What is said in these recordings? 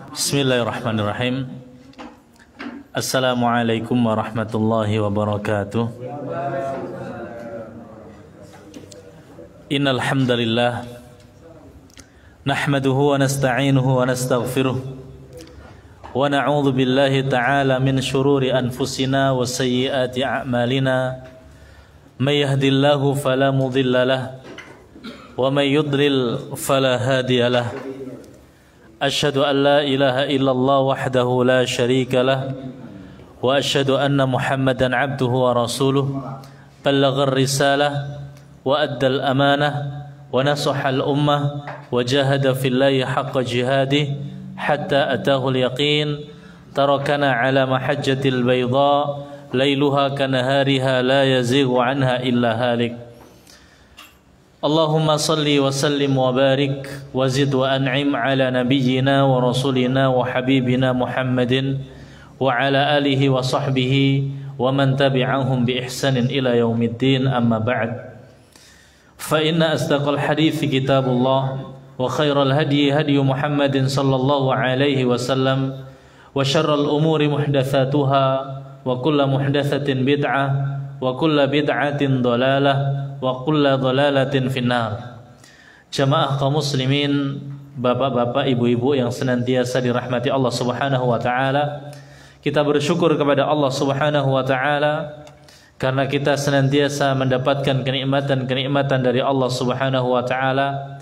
Bismillahirrahmanirrahim. Assalamualaikum warahmatullahi wabarakatuh. Innal hamdalillah nahmaduhu wa nasta'inuhu wa nastaghfiruh wa na'udzu billahi ta'ala min shururi anfusina wa sayyiati a'malina. May yahdihillahu fala mudilla lahu wa may yudlil fala hadiya lahu. Asyhadu an la ilaha illallah wahdahu la syarika lah wa asyhadu anna Muhammadan abduhu wa rasuluh ballaghar risalah wa addal amanah wa nasahal ummah wa jahada fillahi haqqa jihadih hatta atahu al-yaqin. Tarakana ala mahajjatil bayda lailuha kanahariha la yazighu anha illa halik. Allahumma salli wa sallim wa barik wa zid wa an'im ala nabiyyina wa rasulina wa habibina Muhammadin wa ala alihi wa sahbihi wa man tabi'ahum bi ihsanin ila yaumiddin, amma ba'd. Fa inna asdaqal hadithi kitabullah wa khairal hadyi hadyu Muhammadin sallallahu alaihi wasallam wa syarral umuri muhdatsatuha wa kullu muhdatsatin bid'ah wa kullu bid'atin dhalalah wa kullu dhalalatin finnar. Jamaah kaum muslimin, bapak-bapak, ibu-ibu yang senantiasa dirahmati Allah Subhanahu wa taala, kita bersyukur kepada Allah Subhanahu wa taala karena kita senantiasa mendapatkan kenikmatan-kenikmatan dari Allah Subhanahu wa taala.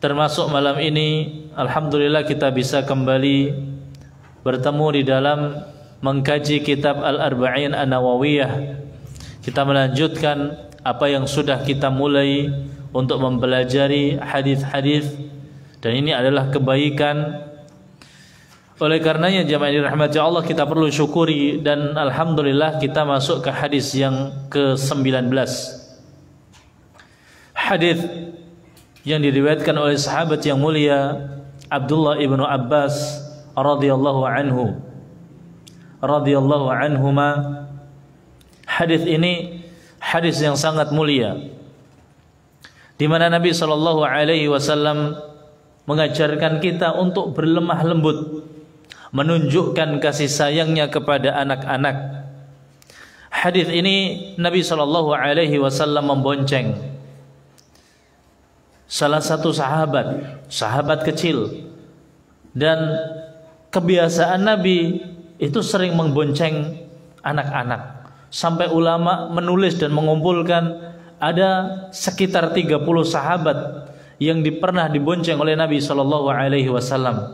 Termasuk malam ini alhamdulillah kita bisa kembali bertemu di dalam mengkaji kitab Al-Arba'in An-Nawawiyah. Kita melanjutkan apa yang sudah kita mulai untuk mempelajari hadis-hadis, dan ini adalah kebaikan. Oleh karenanya jemaah dirahmati Allah, kita perlu syukuri, dan alhamdulillah kita masuk ke hadis yang ke-19. Hadis yang diriwayatkan oleh sahabat yang mulia Abdullah ibnu Abbas radhiyallahu anhuma. Hadis ini hadis yang sangat mulia, di mana Nabi sallallahu alaihi wasallam mengajarkan kita untuk berlemah lembut, menunjukkan kasih sayangnya kepada anak-anak. Hadis ini Nabi sallallahu alaihi wasallam membonceng salah satu sahabat kecil, dan kebiasaan Nabi itu sering membonceng anak-anak. Sampai ulama menulis dan mengumpulkan ada sekitar 30 sahabat yang pernah dibonceng oleh Nabi sallallahu alaihi wasallam.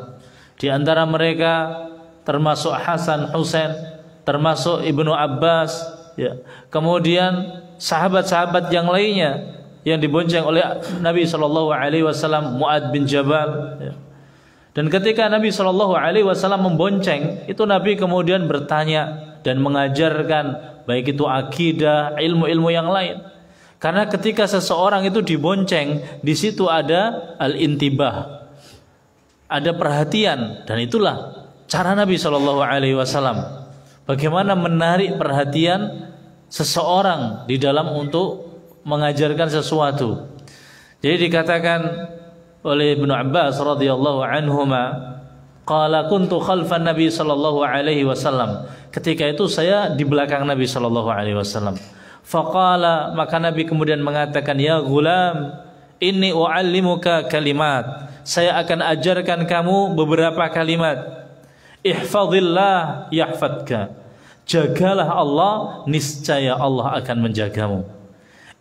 Di antara mereka termasuk Hasan, Husain, termasuk Ibnu Abbas, ya. Kemudian sahabat-sahabat yang lainnya yang dibonceng oleh Nabi sallallahu alaihi wasallam, Mu'adz bin Jabal, ya. Dan ketika Nabi sallallahu alaihi wasallam membonceng, itu Nabi kemudian bertanya dan mengajarkan baik itu akidah, ilmu-ilmu yang lain. Karena ketika seseorang itu dibonceng, di situ ada al-intibah, ada perhatian, dan itulah cara Nabi Shallallahu Alaihi Wasallam bagaimana menarik perhatian seseorang di dalam untuk mengajarkan sesuatu. Jadi dikatakan oleh Ibnu Abbas radhiyallahu anhuma, qala kuntu khalfan Nabi sallallahu alaihi wasallam. Ketika itu saya di belakang Nabi sallallahu alaihi wasallam. Faqala, maka Nabi kemudian mengatakan, ya gulam, inni uallimuka kalimat. Saya akan ajarkan kamu beberapa kalimat. Ihfazillah yahfadka. Jagalah Allah, niscaya Allah akan menjagamu.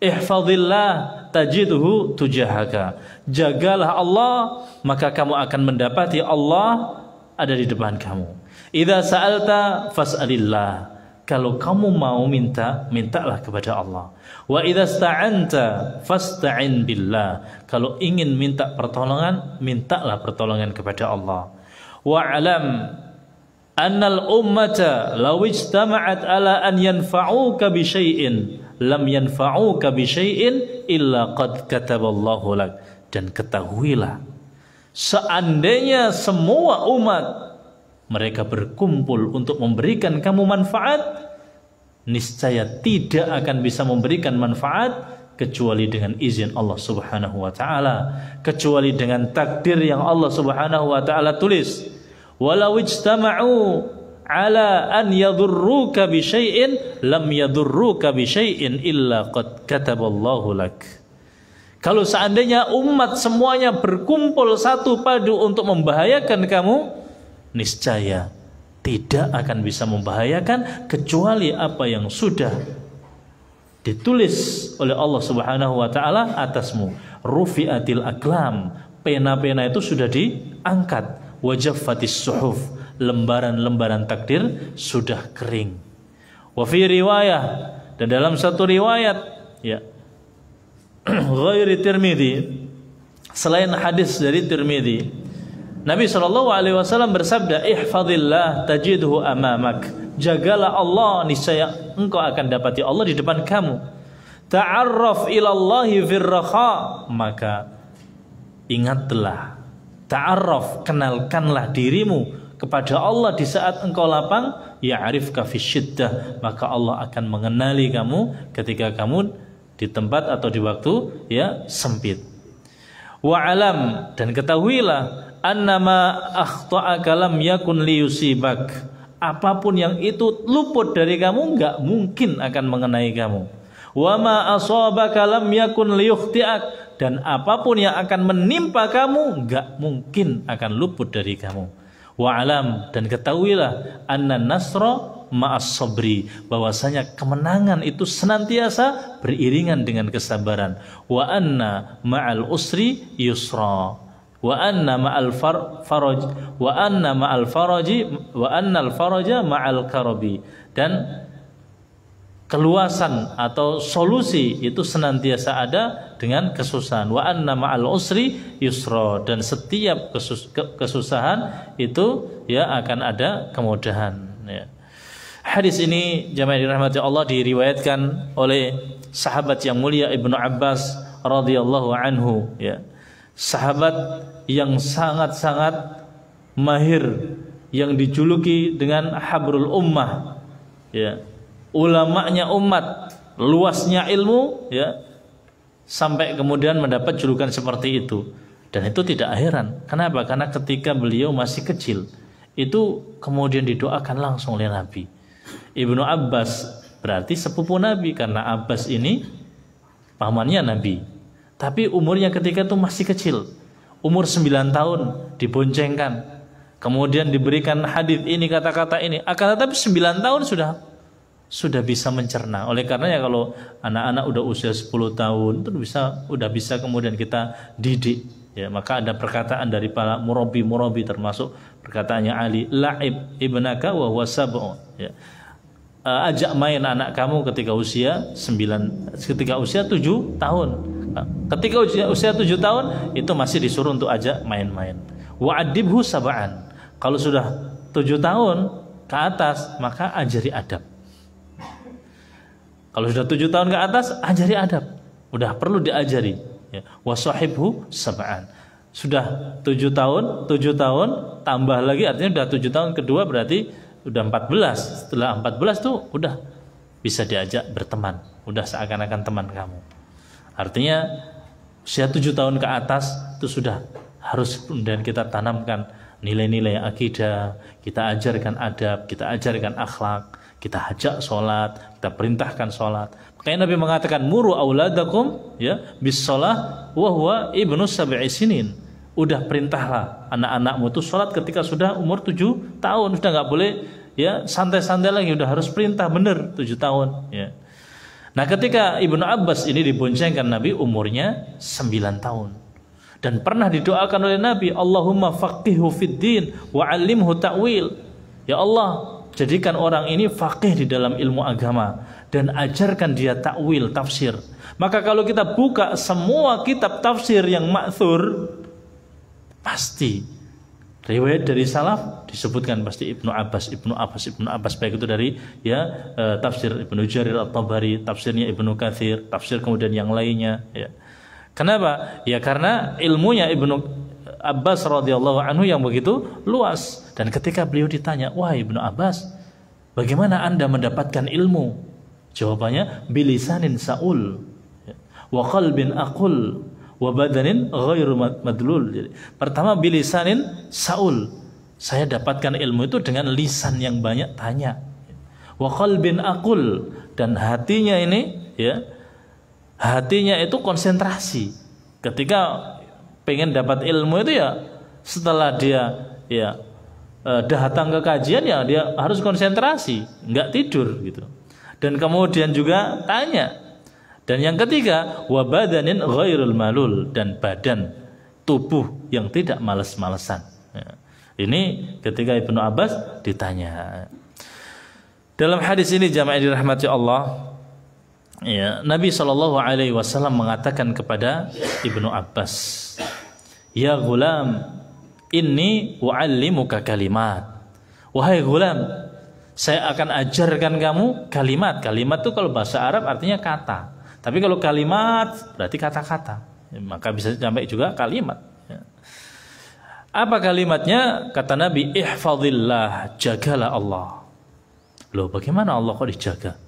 Ihfazillah tajidhu tujahaka. Jagalah Allah, maka kamu akan mendapati Allah ada di depan kamu. Idza sa'alta fas'alillah. Kalau kamu mau minta, mintalah kepada Allah. Wa idza sta'anta fasta'in billah. Kalau ingin minta pertolongan, mintalah pertolongan kepada Allah. Wa'lam annal ummata law ijtama'at ala an yanfa'uka bi syai'in lam yanfa'uka bi syai'in illa qad kataballahu lak. Dan ketahuilah, seandainya semua umat mereka berkumpul untuk memberikan kamu manfaat, niscaya tidak akan bisa memberikan manfaat kecuali dengan izin Allah Subhanahu wa taala, kecuali dengan takdir yang Allah Subhanahu wa taala tulis. Walau ijtama'u ala an yadurruka bi syai'in lam yadurruka bi syai'in illa qad kataballahu lak. Kalau seandainya umat semuanya berkumpul satu padu untuk membahayakan kamu, niscaya tidak akan bisa membahayakan kecuali apa yang sudah ditulis oleh Allah Subhanahu wa taala atasmu. Rufi'atil aqlam, pena-pena itu sudah diangkat. Wajaffatis suhuf, lembaran-lembaran takdir sudah kering. Wa fi riwayah, dan dalam satu riwayat ya ghairi Tirmidzi, selain hadis dari Tirmidzi, Nabi SAW bersabda, ihfazillah tajidhu amamak, jagalah Allah, niscaya engkau akan dapati Allah di depan kamu. Ta'arraf ilallahi firraha, maka ingatlah, ta'arraf, kenalkanlah dirimu kepada Allah di saat engkau lapang. Ya'rifka fisyiddah, maka Allah akan mengenali kamu ketika kamu di tempat atau di waktu ya sempit. Wa'alam, dan ketahuilah, annama akhta'aka lam yakun liyusibak, apapun yang itu luput dari kamu enggak mungkin akan mengenai kamu. Wa ma asabaka lam yakun liyukhti'ak, dan apapun yang akan menimpa kamu enggak mungkin akan luput dari kamu. Wa alam, dan ketahuilah, anna nasra ma'as sabri, bahwasanya kemenangan itu senantiasa beriringan dengan kesabaran. Wa anna ma'al usri yusra, wa anna ma'al faraj, wa anna ma'al faraji, wa anna al faraja ma'al karabi, dan keluasan atau solusi itu senantiasa ada dengan kesusahan. Wa anna ma'al usri yusra, dan setiap kesusahan itu ya akan ada kemudahan ya. Hadis ini jamaah dirahmati Allah diriwayatkan oleh sahabat yang mulia Ibnu Abbas radhiyallahu anhu ya. Sahabat yang sangat-sangat mahir, yang dijuluki dengan habrul ummah ya, ulamanya umat, luasnya ilmu ya, sampai kemudian mendapat julukan seperti itu. Dan itu tidak heran. Kenapa? Karena ketika beliau masih kecil itu kemudian didoakan langsung oleh Nabi. Ibnu Abbas berarti sepupu Nabi, karena Abbas ini pamannya Nabi. Tapi umurnya ketika itu masih kecil, umur 9 tahun, diboncengkan, kemudian diberikan hadis ini, kata-kata ini. Akan tetapi 9 tahun sudah bisa mencerna. Oleh karenanya kalau anak-anak udah usia 10 tahun itu udah bisa kemudian kita didik ya. Maka ada perkataan dari para murabi termasuk perkataannya Ali, la'ib ibnaka wa huwa sab'un ya. Ajak main anak kamu ketika usia 7 tahun. Ketika usia 7 tahun itu masih disuruh untuk ajak main-main. Wa'adibhu sab'an. Kalau sudah 7 tahun ke atas maka ajari adab. Kalau sudah 7 tahun ke atas ajari adab. Udah perlu diajari ya. Wasahibhu sab'an. Sudah 7 tahun tambah lagi, artinya udah 7 tahun kedua berarti udah 14. Setelah 14 tuh udah bisa diajak berteman, udah seakan-akan teman kamu. Artinya usia 7 tahun ke atas itu sudah harus kemudian kita tanamkan nilai-nilai akidah, kita ajarkan adab, kita ajarkan akhlak, kita ajak sholat, kita perintahkan sholat. Makanya Nabi mengatakan muru auladakum ya bis sholah wa huwa ibnu sab'i sinin. Udah perintahlah anak-anakmu itu sholat ketika sudah umur 7 tahun. Sudah nggak boleh ya santai-santai lagi, udah harus perintah bener 7 tahun ya. Nah ketika Ibnu Abbas ini diboncengkan Nabi umurnya 9 tahun. Dan pernah didoakan oleh Nabi, Allahumma faqihhu fid din wa 'allimhu ta'wil. Ya Allah, jadikan orang ini faqih di dalam ilmu agama dan ajarkan dia ta'wil, tafsir. Maka kalau kita buka semua kitab tafsir yang ma'thur, pasti riwayat dari salaf disebutkan pasti Ibnu Abbas, baik itu dari ya tafsir Ibnu Jarir At-Tabari, tafsirnya Ibnu Katsir, tafsir kemudian yang lainnya ya. Kenapa? Ya karena ilmunya Ibnu Abbas radhiyallahu anhu yang begitu luas. Dan ketika beliau ditanya, "Wah, Ibnu Abbas, bagaimana Anda mendapatkan ilmu?" Jawabannya bilisanin saul. wa qalbin aqul wa badanin ghairu madlul. Jadi, pertama bilisanin saul. Saya dapatkan ilmu itu dengan lisan yang banyak tanya. Wa qalbin aqul, dan hatinya ini ya, hatinya itu konsentrasi. Ketika pengen dapat ilmu itu ya, setelah dia ya datang ke kajian ya dia harus konsentrasi, nggak tidur gitu. Dan kemudian juga tanya. Dan yang ketiga, wa badanin ghairul malul, dan badan tubuh yang tidak malas-malesan. Ya. Ini ketika Ibnu Abbas ditanya. Dalam hadis ini jamaah dirahmati Allah, ya, Nabi SAW mengatakan kepada Ibnu Abbas, ya gulam, inni u'allimuka kalimat. Wahai gulam, saya akan ajarkan kamu kalimat. Kalimat itu kalau bahasa Arab artinya kata. Tapi kalau kalimat berarti kata-kata. Ya, maka bisa sampai juga kalimat. Ya. Apa kalimatnya? Kata Nabi, ihfazillah, jagalah Allah. Loh, bagaimana Allah kok dijaga?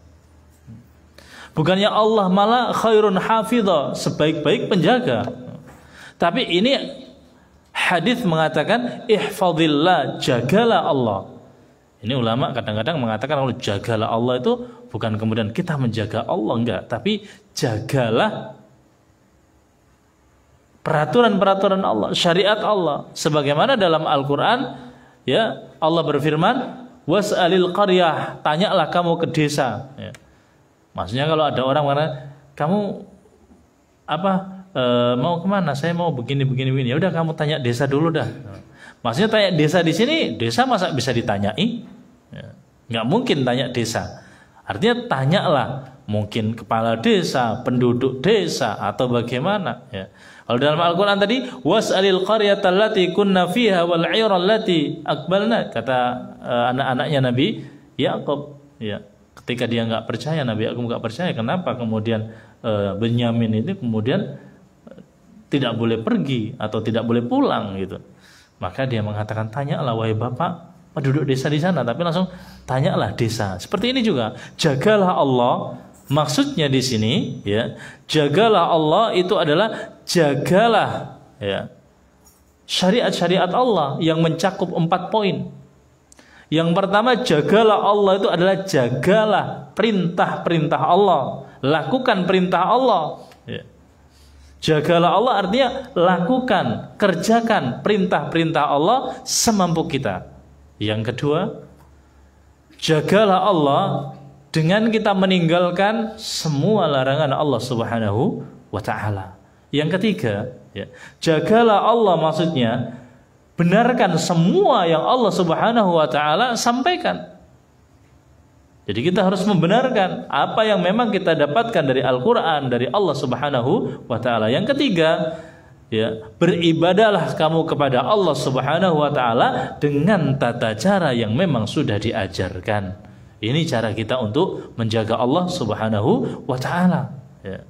Bukannya Allah malah khairun hafidha, sebaik-baik penjaga. Tapi ini hadis mengatakan ihfazillah, jagalah Allah. Ini ulama kadang-kadang mengatakan kalau jagalah Allah itu bukan kemudian kita menjaga Allah, enggak, tapi jagalah peraturan-peraturan Allah, syariat Allah. Sebagaimana dalam Al-Qur'an ya, Allah berfirman, was'alil qaryah, tanyalah kamu ke desa. Ya. Maksudnya kalau ada orang mengatakan, kamu apa mau kemana? Saya mau begini. Ya udah kamu tanya desa dulu dah. Maksudnya tanya desa di sini, desa masa bisa ditanyai? Ya. Nggak mungkin tanya desa. Artinya tanyalah mungkin kepala desa, penduduk desa, atau bagaimana. Ya. Kalau dalam Al-Quran tadi, was'alil qaryata allati kunna fiha wal 'ira allati aqbalna, kata anak-anaknya Nabi Yakub. Ya. Ketika dia nggak percaya, Nabi Yakub nggak percaya, kenapa kemudian Benyamin ini kemudian tidak boleh pergi atau tidak boleh pulang gitu. Maka dia mengatakan, tanyalah wahai bapak penduduk desa di sana, tapi langsung tanyalah desa. Seperti ini juga, jagalah Allah. Maksudnya di sini ya, jagalah Allah itu adalah jagalah ya syariat-syariat Allah yang mencakup 4 poin. Yang pertama, jagalah Allah itu adalah jagalah perintah-perintah Allah, lakukan perintah Allah. Ya. Jagalah Allah artinya lakukan, kerjakan perintah-perintah Allah semampu kita. Yang kedua, jagalah Allah dengan kita meninggalkan semua larangan Allah Subhanahu wa ta'ala. Yang ketiga, ya, jagalah Allah maksudnya benarkan semua yang Allah Subhanahu wa ta'ala sampaikan. Jadi kita harus membenarkan apa yang memang kita dapatkan dari Al-Quran, dari Allah Subhanahu wa ta'ala. Yang ketiga, ya, beribadahlah kamu kepada Allah Subhanahu wa ta'ala dengan tata cara yang memang sudah diajarkan. Ini cara kita untuk menjaga Allah Subhanahu wa ta'ala. Ya.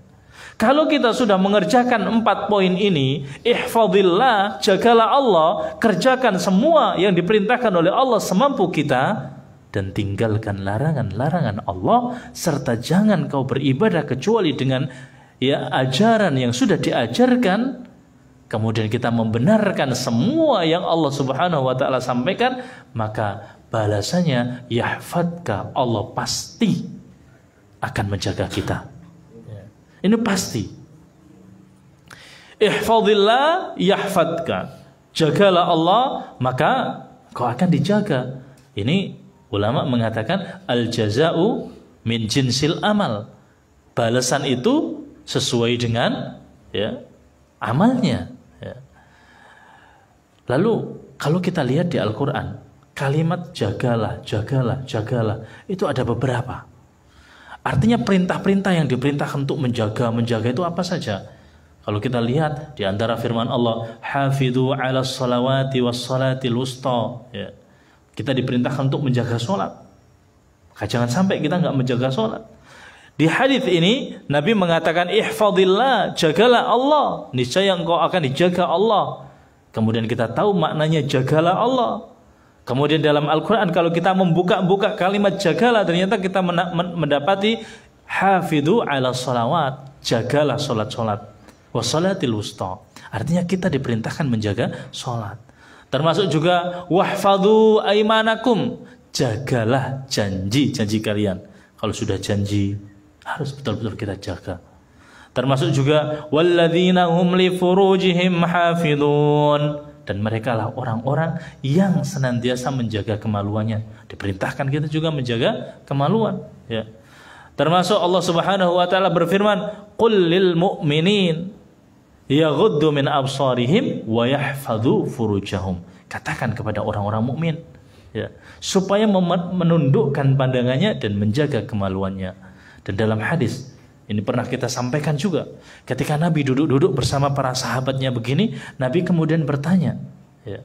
Kalau kita sudah mengerjakan 4 poin ini, ihfazillah, jagalah Allah, kerjakan semua yang diperintahkan oleh Allah semampu kita, dan tinggalkan larangan-larangan Allah, serta jangan kau beribadah kecuali dengan ya ajaran yang sudah diajarkan. Kemudian kita membenarkan semua yang Allah Subhanahu wa ta'ala sampaikan, maka balasannya yahfadka, Allah pasti akan menjaga kita. Ini pasti. Ihfazillah yahfadka, jagalah Allah maka kau akan dijaga. Ini ulama mengatakan al jaza'u min jinsil amal. Balasan itu sesuai dengan ya amalnya. Ya. Lalu kalau kita lihat di Al-Quran, kalimat jagalah, jagalah, jagalah itu ada beberapa. Artinya perintah-perintah yang diperintahkan untuk menjaga itu apa saja? Kalau kita lihat di antara firman Allah, hafidhu 'alas salawati was salatil wusta. Ya. Kita diperintahkan untuk menjaga sholat. Maka jangan sampai kita nggak menjaga sholat. Di hadis ini Nabi mengatakan ihfazillah, jagalah Allah, niscaya engkau akan dijaga Allah. Kemudian kita tahu maknanya jagalah Allah. Kemudian dalam Al-Quran kalau kita membuka-buka kalimat jagalah, ternyata kita mendapati hafidhu 'ala sholawat, jagalah sholat-sholat. Wassalatil wusta. Artinya kita diperintahkan menjaga sholat. Termasuk juga wahfadhu aimanakum. Jagalah janji-janji kalian. Kalau sudah janji harus betul-betul kita jaga. Termasuk juga walladzina hum li furujihim hafidhun. Dan mereka lah orang-orang yang senantiasa menjaga kemaluannya. Diperintahkan kita juga menjaga kemaluan, ya. Termasuk Allah Subhanahu wa taala berfirman, "Qul lil mu'minin yaghuddu min absarihim wa yahfadhu furujahum." Katakan kepada orang-orang mukmin, ya, supaya menundukkan pandangannya dan menjaga kemaluannya. Dan dalam hadis ini pernah kita sampaikan juga, ketika Nabi duduk-duduk bersama para sahabatnya begini, Nabi kemudian bertanya, ya.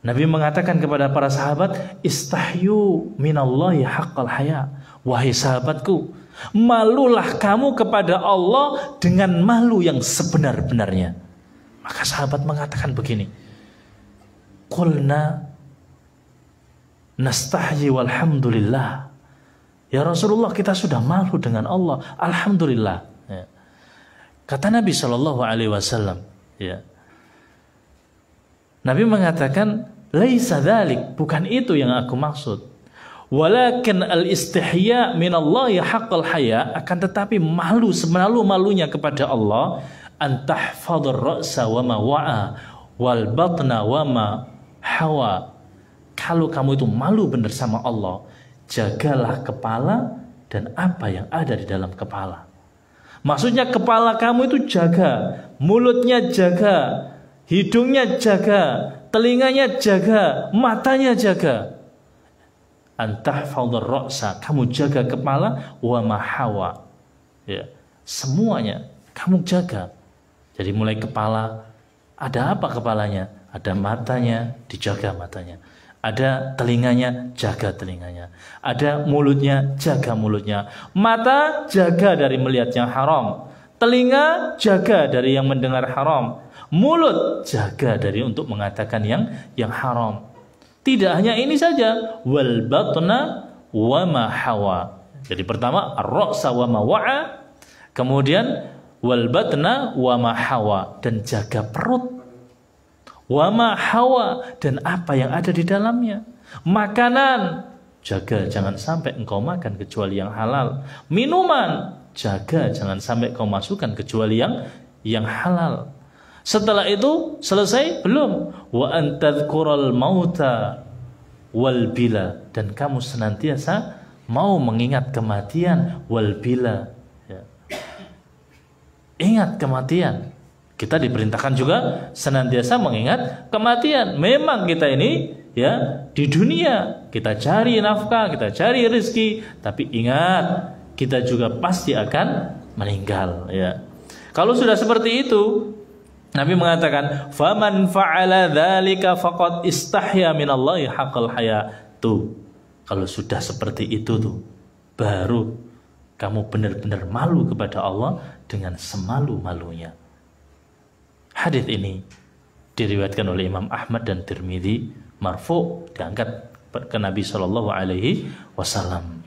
Nabi mengatakan kepada para sahabat, "Istahyu minallahi haqqal haya." Wahai sahabatku, malulah kamu kepada Allah dengan malu yang sebenar-benarnya. Maka sahabat mengatakan begini, "Qulna nastahyi walhamdulillah." Ya Rasulullah, kita sudah malu dengan Allah, alhamdulillah. Ya. Kata Nabi Shallallahu Alaihi Wasallam, ya. Nabi mengatakan, "Laisa dzalik, bukan itu yang aku maksud. Walakin al-istihya minallahi haqqal haya, akan tetapi malu semalu-malunya kepada Allah, antahfadhur ra'sa wa ma wa'a wal batna wa ma hawa." Kalau kamu itu malu benar sama Allah, jagalah kepala dan apa yang ada di dalam kepala. Maksudnya kepala kamu itu jaga, mulutnya jaga, hidungnya jaga, telinganya jaga, matanya jaga. Antahfadhur ra'sa, kamu jaga kepala, wa ma hawa, ya, semuanya kamu jaga. Jadi mulai kepala, ada apa kepalanya? Ada matanya, dijaga matanya. Ada telinganya, jaga telinganya. Ada mulutnya, jaga mulutnya. Mata, jaga dari melihat yang haram. Telinga, jaga dari yang mendengar haram. Mulut, jaga dari untuk mengatakan yang haram. Tidak hanya ini saja, wal batna wa ma hawa. Jadi pertama ar-ra'sa wa ma wa'a, kemudian wal batna wa ma hawa, dan jaga perut. Wa ma hawa, dan apa yang ada di dalamnya. Makanan, jaga jangan sampai engkau makan kecuali yang halal. Minuman, jaga jangan sampai kau masukkan kecuali yang halal. Setelah itu selesai belum? Wa antadhkural mauta wal bila, dan kamu senantiasa mau mengingat kematian, wal bila, ya. Ingat kematian. Kita diperintahkan juga senantiasa mengingat kematian. Memang kita ini, ya, di dunia kita cari nafkah, kita cari rezeki, tapi ingat kita juga pasti akan meninggal, ya. Kalau sudah seperti itu, Nabi mengatakan, "Faman fa'ala dzalika faqad istahya minallahi haqqal haya." Tuh, kalau sudah seperti itu tuh, baru kamu benar-benar malu kepada Allah dengan semalu-malunya. Hadis ini diriwayatkan oleh Imam Ahmad dan Tirmidzi, marfu, diangkat ke Nabi Shallallahu Alaihi Wasallam.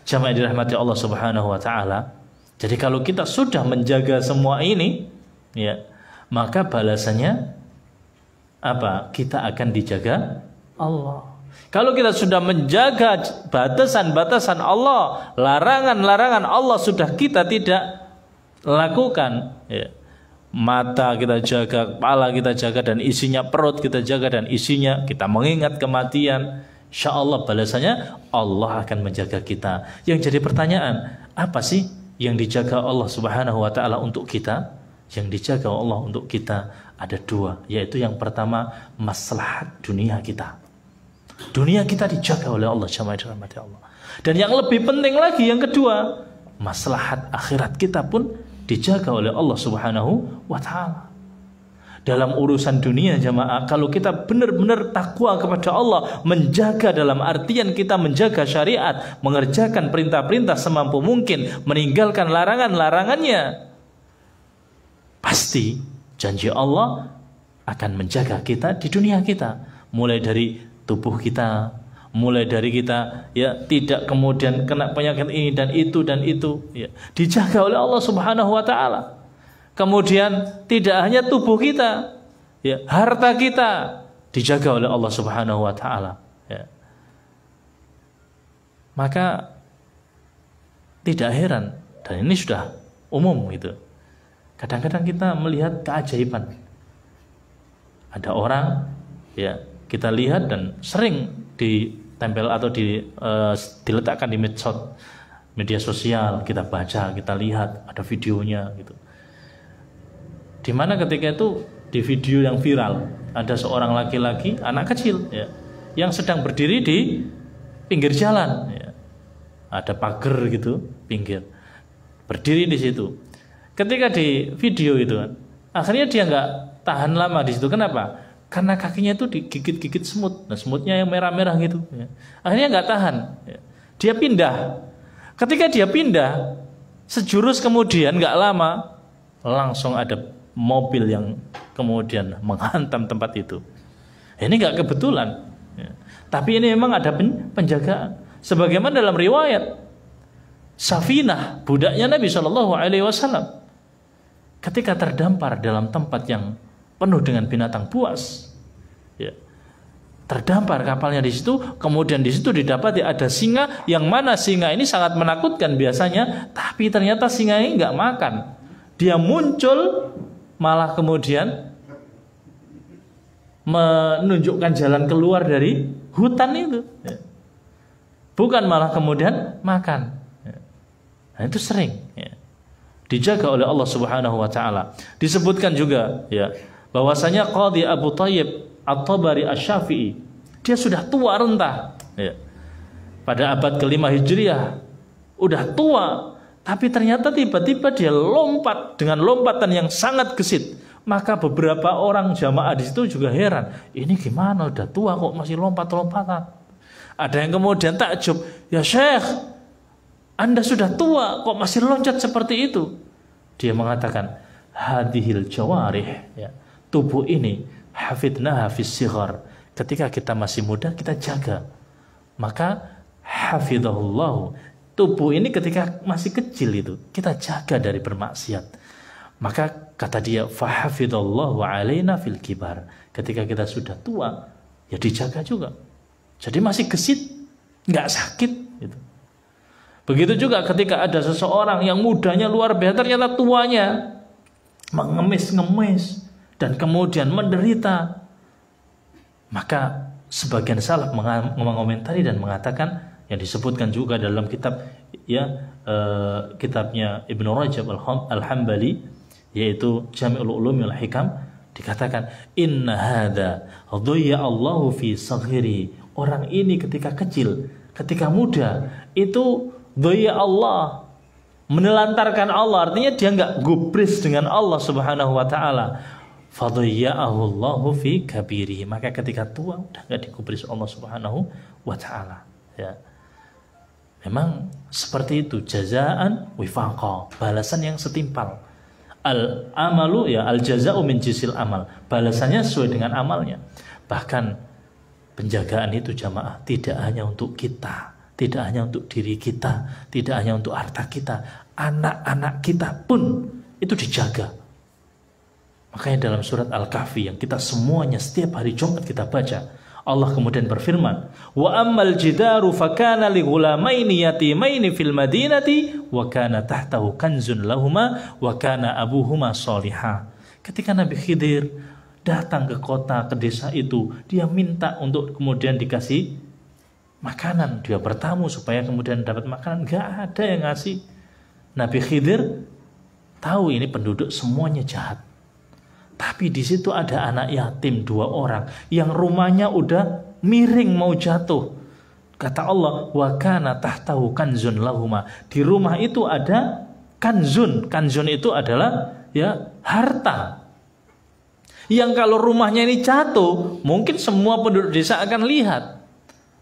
Jamaah dirahmati Allah Subhanahu Wa Taala. Jadi kalau kita sudah menjaga semua ini, ya, maka balasannya apa? Kita akan dijaga Allah. Kalau kita sudah menjaga batasan-batasan Allah, larangan-larangan Allah sudah kita tidak lakukan, ya. Mata kita jaga, kepala kita jaga, dan isinya perut kita jaga, dan isinya kita mengingat kematian, insya Allah balasannya Allah akan menjaga kita. Yang jadi pertanyaan, apa sih yang dijaga Allah Subhanahu Wa Taala untuk kita? Yang dijaga Allah untuk kita ada dua, yaitu yang pertama maslahat dunia kita. Dunia kita dijaga oleh Allah, jamaah dirahmati Allah. Dan yang lebih penting lagi yang kedua, maslahat akhirat kita pun dijaga oleh Allah Subhanahu wa Ta'ala. Dalam urusan dunia, jamaah, kalau kita benar-benar takwa kepada Allah, menjaga dalam artian kita menjaga syariat, mengerjakan perintah-perintah semampu mungkin, meninggalkan larangan-larangannya, pasti janji Allah akan menjaga kita di dunia kita. Mulai dari tubuh kita, mulai dari kita ya tidak kemudian kena penyakit ini dan itu ya, dijaga oleh Allah Subhanahu wa taala. Kemudian tidak hanya tubuh kita, ya, harta kita dijaga oleh Allah Subhanahu wa taala, ya. Maka tidak heran, dan ini sudah umum gitu. Kadang-kadang kita melihat keajaiban. Ada orang ya kita lihat dan sering ditempel atau diletakkan di media sosial, kita baca, kita lihat, ada videonya gitu. Dimana ketika itu di video yang viral ada seorang laki-laki anak kecil ya, yang sedang berdiri di pinggir jalan ya. Ada pagar gitu pinggir, berdiri di situ. Ketika di video itu akhirnya dia nggak tahan lama di situ. Kenapa? Karena kakinya itu digigit-gigit semut. Nah, semutnya yang merah-merah gitu ya. Akhirnya nggak tahan ya. Dia pindah. Ketika dia pindah, sejurus kemudian nggak lama langsung ada mobil yang kemudian menghantam tempat itu. Ini nggak kebetulan ya. Tapi ini memang ada penjagaan. Sebagaimana dalam riwayat Safinah, budaknya Nabi Shallallahu Alaihi Wasallam, ketika terdampar dalam tempat yang penuh dengan binatang buas, ya, terdampar kapalnya di situ. Kemudian di situ didapati ada singa, yang mana singa ini sangat menakutkan biasanya, tapi ternyata singa ini nggak makan. Dia muncul malah kemudian menunjukkan jalan keluar dari hutan itu. Ya. Bukan malah kemudian makan. Nah, itu sering ya, dijaga oleh Allah Subhanahu wa taala. Disebutkan juga ya bahwasanya Qadhi Abu Thayyib At-Tabari Asy-Syafi'i, dia sudah tua renta ya. Pada abad ke-5 Hijriah, udah tua, tapi ternyata tiba-tiba dia lompat dengan lompatan yang sangat gesit. Maka beberapa orang jamaah di situ juga heran, ini gimana udah tua kok masih lompat-lompatan. Ada yang kemudian takjub, ya Syekh, Anda sudah tua kok masih loncat seperti itu. Dia mengatakan, hadhil jawarih ya, tubuh ini hafidnaha fis sighar, ketika kita masih muda kita jaga, maka hafidhahullahu, tubuh ini ketika masih kecil itu kita jaga dari bermaksiat. Maka kata dia, fahafidhallahu alaina fil kibar, ketika kita sudah tua ya dijaga juga. Jadi masih gesit, nggak sakit gitu. Begitu juga ketika ada seseorang yang mudanya luar biasa, ternyata tuanya mengemis-ngemis dan kemudian menderita. Maka sebagian salaf mengomentari dan mengatakan, yang disebutkan juga dalam kitab ya kitabnya Ibnu Rajab Al-Hambali, yaitu Jami'ul Ulumi wal Hikam, dikatakan inna hadza dhayya Allahu fi saghiri. Orang ini ketika kecil, ketika muda itu dhayya Allah, menelantarkan Allah, artinya dia nggak gubris dengan Allah Subhanahu wa taala. Fadhayya'ahu Allahu fi kabiri, maka ketika tua udah nggak digubris Allah Subhanahu wa taala ya. Memang seperti itu, jazaan wifaqa, balasan yang setimpal. Al amalu ya al jaza'u min jinsil amal, balasannya sesuai dengan amalnya. Bahkan penjagaan itu jamaah tidak hanya untuk kita, tidak hanya untuk diri kita, tidak hanya untuk harta kita, anak-anak kita pun itu dijaga. Makanya dalam surat Al-Kahfi yang kita semuanya setiap hari Jumat kita baca, Allah kemudian berfirman, wa ammal jidaru fakana li ghulamaini yatimaini fil madinati wa kana tahtahu kanzun lahuma wa kana abuhuma sholihah. Ketika Nabi Khidir datang ke kota, ke desa itu, dia minta untuk kemudian dikasih makanan. Dia bertamu supaya kemudian dapat makanan. Gak ada yang ngasih. Nabi Khidir tahu ini penduduk semuanya jahat. Tapi di situ ada anak yatim 2 orang yang rumahnya udah miring mau jatuh. Kata Allah, wa kana tahtahu kanzun lahuma. Di rumah itu ada kanzun. Kanzun itu adalah ya harta. Yang kalau rumahnya ini jatuh, mungkin semua penduduk desa akan lihat.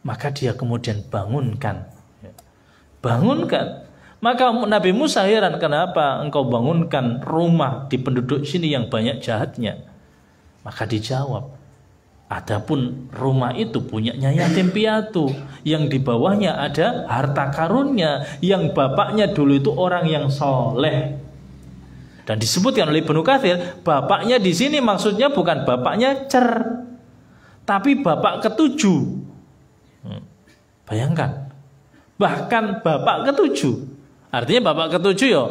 Maka dia kemudian bangunkan. Bangunkan. Maka Nabi Musa heran, kenapa engkau bangunkan rumah di penduduk sini yang banyak jahatnya? Maka dijawab, Adapun rumah itu punyanya yatim piatu, yang di bawahnya ada harta karunnya, yang bapaknya dulu itu orang yang soleh. Dan disebutkan oleh Ibnu Katsir, bapaknya di sini maksudnya bukan bapaknya tapi bapak ketujuh. Bayangkan, bahkan bapak ketujuh. Artinya bapak ketujuh ya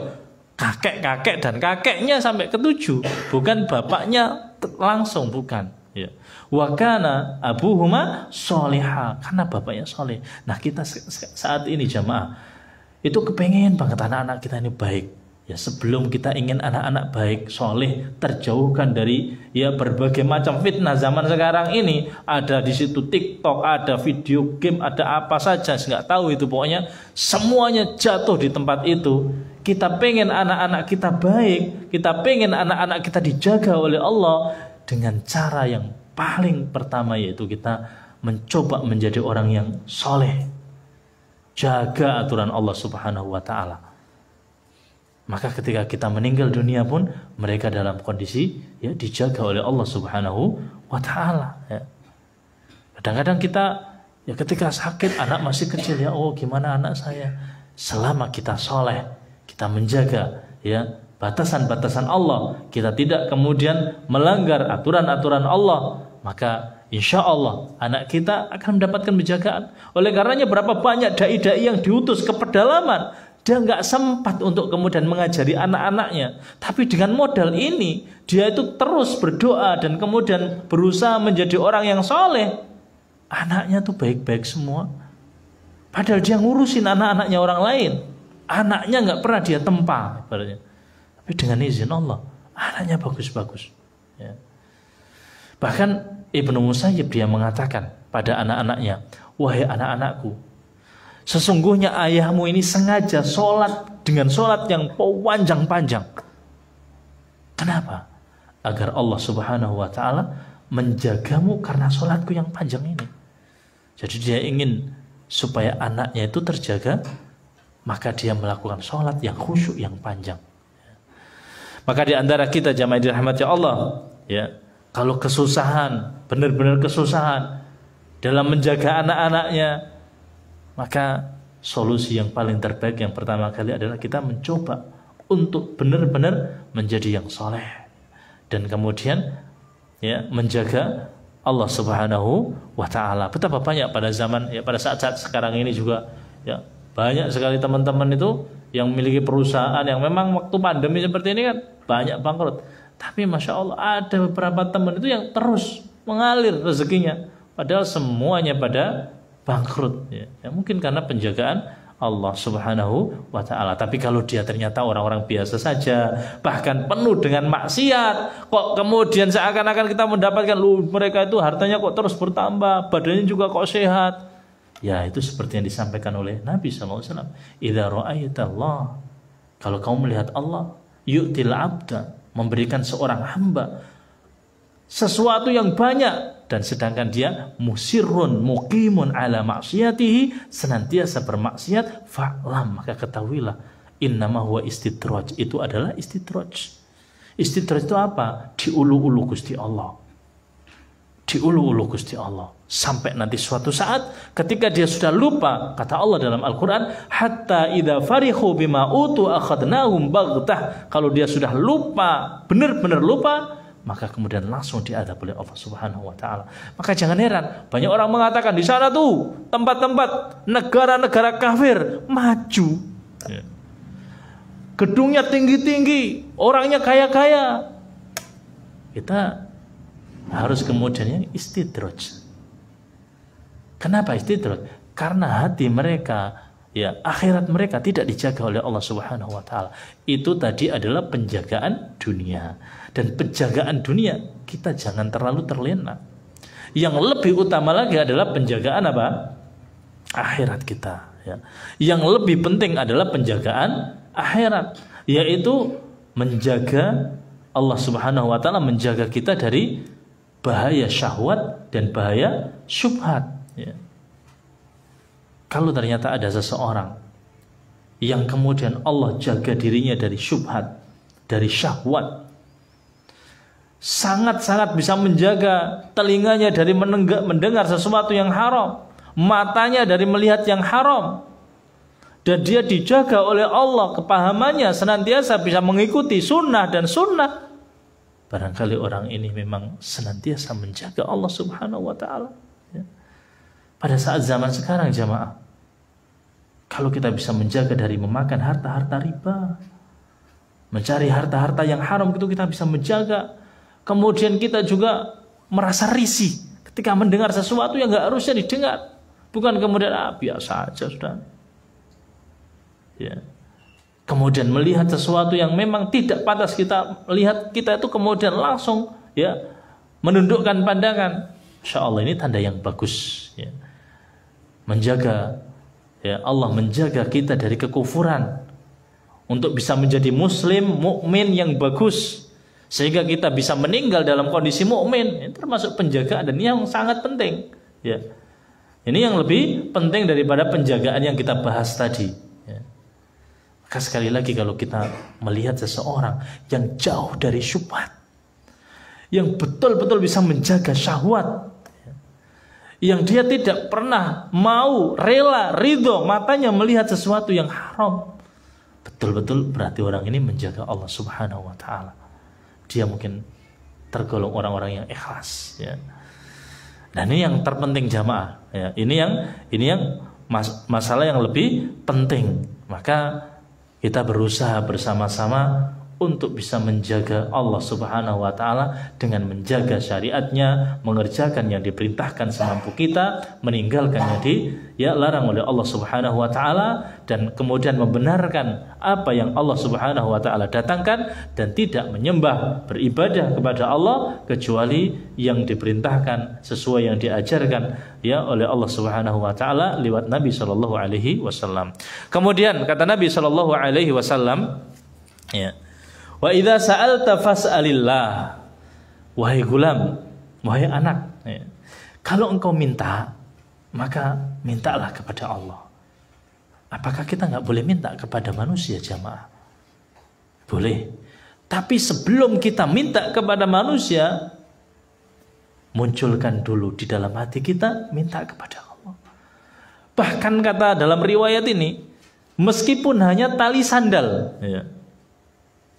kakek-kakek dan kakeknya sampai ketujuh, bukan bapaknya langsung, bukan. Ya. Wa kana abuhuma sholiha, karena bapaknya soleh. Nah, kita saat ini jamaah itu kepengen banget anak-anak kita ini baik. Ya, sebelum kita ingin anak-anak baik, soleh, terjauhkan dari ya berbagai macam fitnah zaman sekarang ini. Ada di situ TikTok, ada video game, ada apa saja, nggak tahu itu, pokoknya semuanya jatuh di tempat itu. Kita pengen anak-anak kita baik, kita pengen anak-anak kita dijaga oleh Allah dengan cara yang paling pertama, yaitu kita mencoba menjadi orang yang soleh, jaga aturan Allah Subhanahu wa Ta'ala. Maka ketika kita meninggal dunia pun mereka dalam kondisi ya dijaga oleh Allah Subhanahu wa Ta'ala. Ya. Kadang-kadang kita ya ketika sakit, anak masih kecil, ya oh gimana anak saya. Selama kita soleh, kita menjaga ya batasan-batasan Allah, kita tidak kemudian melanggar aturan-aturan Allah, maka insya Allah anak kita akan mendapatkan penjagaan. Oleh karenanya berapa banyak dai-dai yang diutus ke pedalaman, dia nggak sempat untuk kemudian mengajari anak-anaknya. Tapi dengan modal ini, dia itu terus berdoa dan kemudian berusaha menjadi orang yang soleh. Anaknya tuh baik-baik semua. Padahal dia ngurusin anak-anaknya orang lain. Anaknya nggak pernah dia tempa, ibaratnya. Tapi dengan izin Allah, anaknya bagus-bagus. Ya. Bahkan Ibnu Musayyib dia mengatakan pada anak-anaknya, wahai anak-anakku, sesungguhnya ayahmu ini sengaja sholat dengan sholat yang panjang-panjang. Kenapa? Agar Allah Subhanahu wa Ta'ala menjagamu karena sholatku yang panjang ini. Jadi dia ingin supaya anaknya itu terjaga, maka dia melakukan sholat yang khusyuk, yang panjang. Maka di antara kita jamaah dirahmati Allah, ya, kalau kesusahan, benar-benar kesusahan dalam menjaga anak-anaknya, maka solusi yang paling terbaik yang pertama kali adalah kita mencoba untuk benar-benar menjadi yang soleh, dan kemudian ya menjaga Allah Subhanahu wa Ta'ala. Betapa banyak pada zaman ya pada saat-saat sekarang ini juga ya banyak sekali teman-teman itu yang memiliki perusahaan yang memang waktu pandemi seperti ini kan banyak bangkrut. Tapi Masya Allah ada beberapa teman itu yang terus mengalir rezekinya, padahal semuanya pada bangkrut ya. Ya mungkin karena penjagaan Allah Subhanahu wa Ta'ala. Tapi kalau dia ternyata orang-orang biasa saja, bahkan penuh dengan maksiat, kok kemudian seakan-akan kita mendapatkan mereka itu hartanya kok terus bertambah, badannya juga kok sehat. Ya itu seperti yang disampaikan oleh Nabi SAW. Idza ra'aitallah, kalau kamu melihat Allah, yu'til abda, memberikan seorang hamba sesuatu yang banyak, dan sedangkan dia musirrun muqimun ala maksiatihi, senantiasa bermaksiat, fa'lam, maka ketahuilah innama huwa istidraj, itu adalah istidraj. Istidraj itu apa? Diulu-ulu Gusti Allah, diulu-ulu Gusti Allah, sampai nanti suatu saat ketika dia sudah lupa, kata Allah dalam Al-Quran, hatta idza farihu bima utu akhadnahum baghtah, kalau dia sudah lupa, benar-benar lupa, maka kemudian langsung diadab oleh Allah Subhanahu wa Ta'ala. Maka jangan heran banyak orang mengatakan di sana tuh tempat-tempat negara-negara kafir maju, ya, gedungnya tinggi-tinggi, orangnya kaya-kaya. Kita harus kemudian yang istidraj. Kenapa istidraj? Karena hati mereka, ya akhirat mereka tidak dijaga oleh Allah Subhanahu wa Ta'ala. Itu tadi adalah penjagaan dunia. Dan penjagaan dunia kita jangan terlalu terlena. Yang lebih utama lagi adalah penjagaan apa? Akhirat kita, ya. Yang lebih penting adalah penjagaan akhirat, yaitu menjaga Allah Subhanahu wa Ta'ala, menjaga kita dari bahaya syahwat dan bahaya syubhat, ya. Kalau ternyata ada seseorang yang kemudian Allah jaga dirinya dari syubhat, dari syahwat, sangat-sangat bisa menjaga telinganya dari mendengar sesuatu yang haram, matanya dari melihat yang haram, dan dia dijaga oleh Allah kepahamannya senantiasa bisa mengikuti sunnah dan sunnah. Barangkali orang ini memang senantiasa menjaga Allah Subhanahu wa ta'ala. Pada saat zaman sekarang jamaah, kalau kita bisa menjaga dari memakan harta-harta riba, mencari harta-harta yang haram, itu kita bisa menjaga. Kemudian kita juga merasa risih ketika mendengar sesuatu yang gak harusnya didengar. Bukan kemudian biasa aja sudah. Ya. Kemudian melihat sesuatu yang memang tidak pantas kita lihat, kita itu kemudian langsung ya menundukkan pandangan. Insya Allah ini tanda yang bagus. Ya. Menjaga, ya Allah menjaga kita dari kekufuran untuk bisa menjadi muslim, mukmin yang bagus, sehingga kita bisa meninggal dalam kondisi mukmin. Ini termasuk penjagaan dan yang sangat penting. Ya. Ini yang lebih penting daripada penjagaan yang kita bahas tadi. Ya. Maka sekali lagi kalau kita melihat seseorang yang jauh dari syubhat, yang betul-betul bisa menjaga syahwat, yang dia tidak pernah mau, rela, ridho matanya melihat sesuatu yang haram, betul-betul berarti orang ini menjaga Allah Subhanahu wa ta'ala. Dia mungkin tergolong orang-orang yang ikhlas, ya. Dan ini yang terpenting jamaah, ya. Ini yang masalah yang lebih penting. Maka kita berusaha bersama-sama untuk bisa menjaga Allah Subhanahu wa ta'ala dengan menjaga syariatnya, mengerjakan yang diperintahkan semampu kita, meninggalkan yang larang oleh Allah Subhanahu wa ta'ala, dan kemudian membenarkan apa yang Allah Subhanahu wa ta'ala datangkan, dan tidak menyembah beribadah kepada Allah kecuali yang diperintahkan sesuai yang diajarkan ya oleh Allah Subhanahu wa ta'ala lewat Nabi sallallahu alaihi wasallam. Kemudian kata Nabi sallallahu alaihi wasallam, ya, wa idza sa'alta fas'alillah. Wahai gulam, wahai anak, ya, kalau engkau minta, maka mintalah kepada Allah. Apakah kita nggak boleh minta kepada manusia jamaah? Boleh. Tapi sebelum kita minta kepada manusia, munculkan dulu di dalam hati kita minta kepada Allah. Bahkan kata dalam riwayat ini, meskipun hanya tali sandal, ya,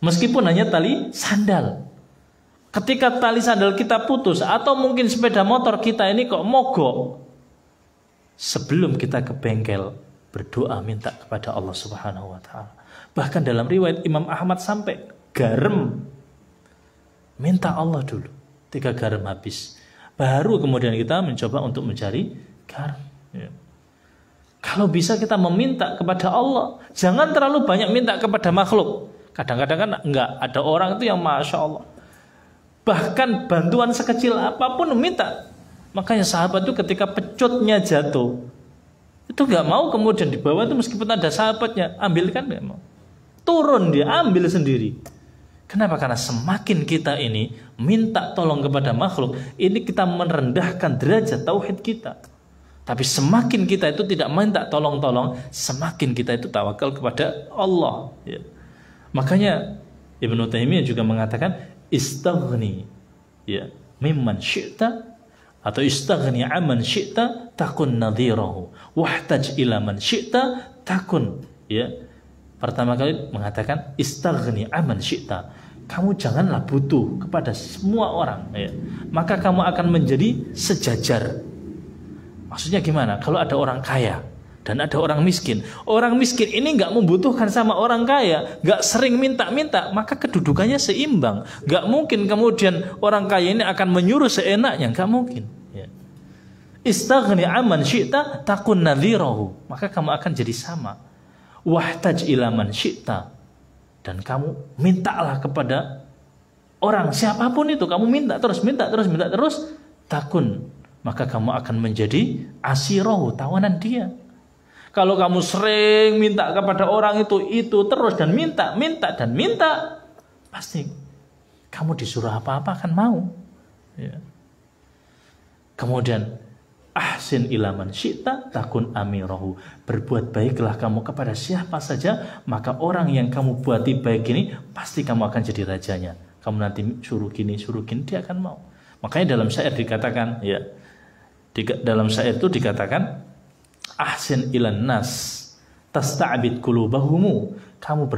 meskipun hanya tali sandal, ketika tali sandal kita putus, atau mungkin sepeda motor kita ini kok mogok, sebelum kita ke bengkel, berdoa minta kepada Allah Subhanahu wa ta'ala. Bahkan dalam riwayat Imam Ahmad sampai garam, minta Allah dulu. 3 garam habis, baru kemudian kita mencoba untuk mencari garam, ya. Kalau bisa kita meminta kepada Allah, jangan terlalu banyak minta kepada makhluk. Kadang-kadang kan enggak, ada orang itu yang Masya Allah, bahkan bantuan sekecil apapun minta. Makanya sahabat itu ketika pecutnya jatuh, itu enggak mau kemudian dibawa itu, meskipun ada sahabatnya, ambilkan, enggak mau. Turun dia, ambil sendiri. Kenapa? Karena semakin kita ini minta tolong kepada makhluk, ini kita merendahkan derajat tauhid kita. Tapi semakin kita itu tidak minta tolong-tolong, semakin kita itu tawakal kepada Allah, ya. Makanya Ibnu Taimiyah juga mengatakan istaghni, ya, mimman syi'ta, atau istaghni amman syi'ta takun nadhirahu wahtaj ila man syi'ta takun, ya. Pertama kali mengatakan istaghni amman syi'ta, kamu janganlah butuh kepada semua orang, ya, maka kamu akan menjadi sejajar. Maksudnya gimana? Kalau ada orang kaya dan ada orang miskin, orang miskin ini nggak membutuhkan sama orang kaya, nggak sering minta-minta, maka kedudukannya seimbang. Nggak mungkin kemudian orang kaya ini akan menyuruh seenaknya, nggak mungkin, ya. Istaghni amman syi'ta takun nadhirahu, maka kamu akan jadi sama. Wahtaj ila man syi'ta, dan kamu mintalah kepada orang siapapun itu, kamu minta terus, takun, maka kamu akan menjadi asirahu, tawanan dia. Kalau kamu sering minta kepada orang itu terus, dan minta, pasti kamu disuruh apa-apa akan mau, ya. Kemudian ahsin ilaman syi'ta takun amirahu, berbuat baiklah kamu kepada siapa saja, maka orang yang kamu buati baik ini pasti kamu akan jadi rajanya. kamu nanti suruh gini, dia akan mau. Makanya dalam syair dikatakan, ya, dalam syair itu dikatakan, ahsin ilan nas tasta'bid qulubahumu. Kamu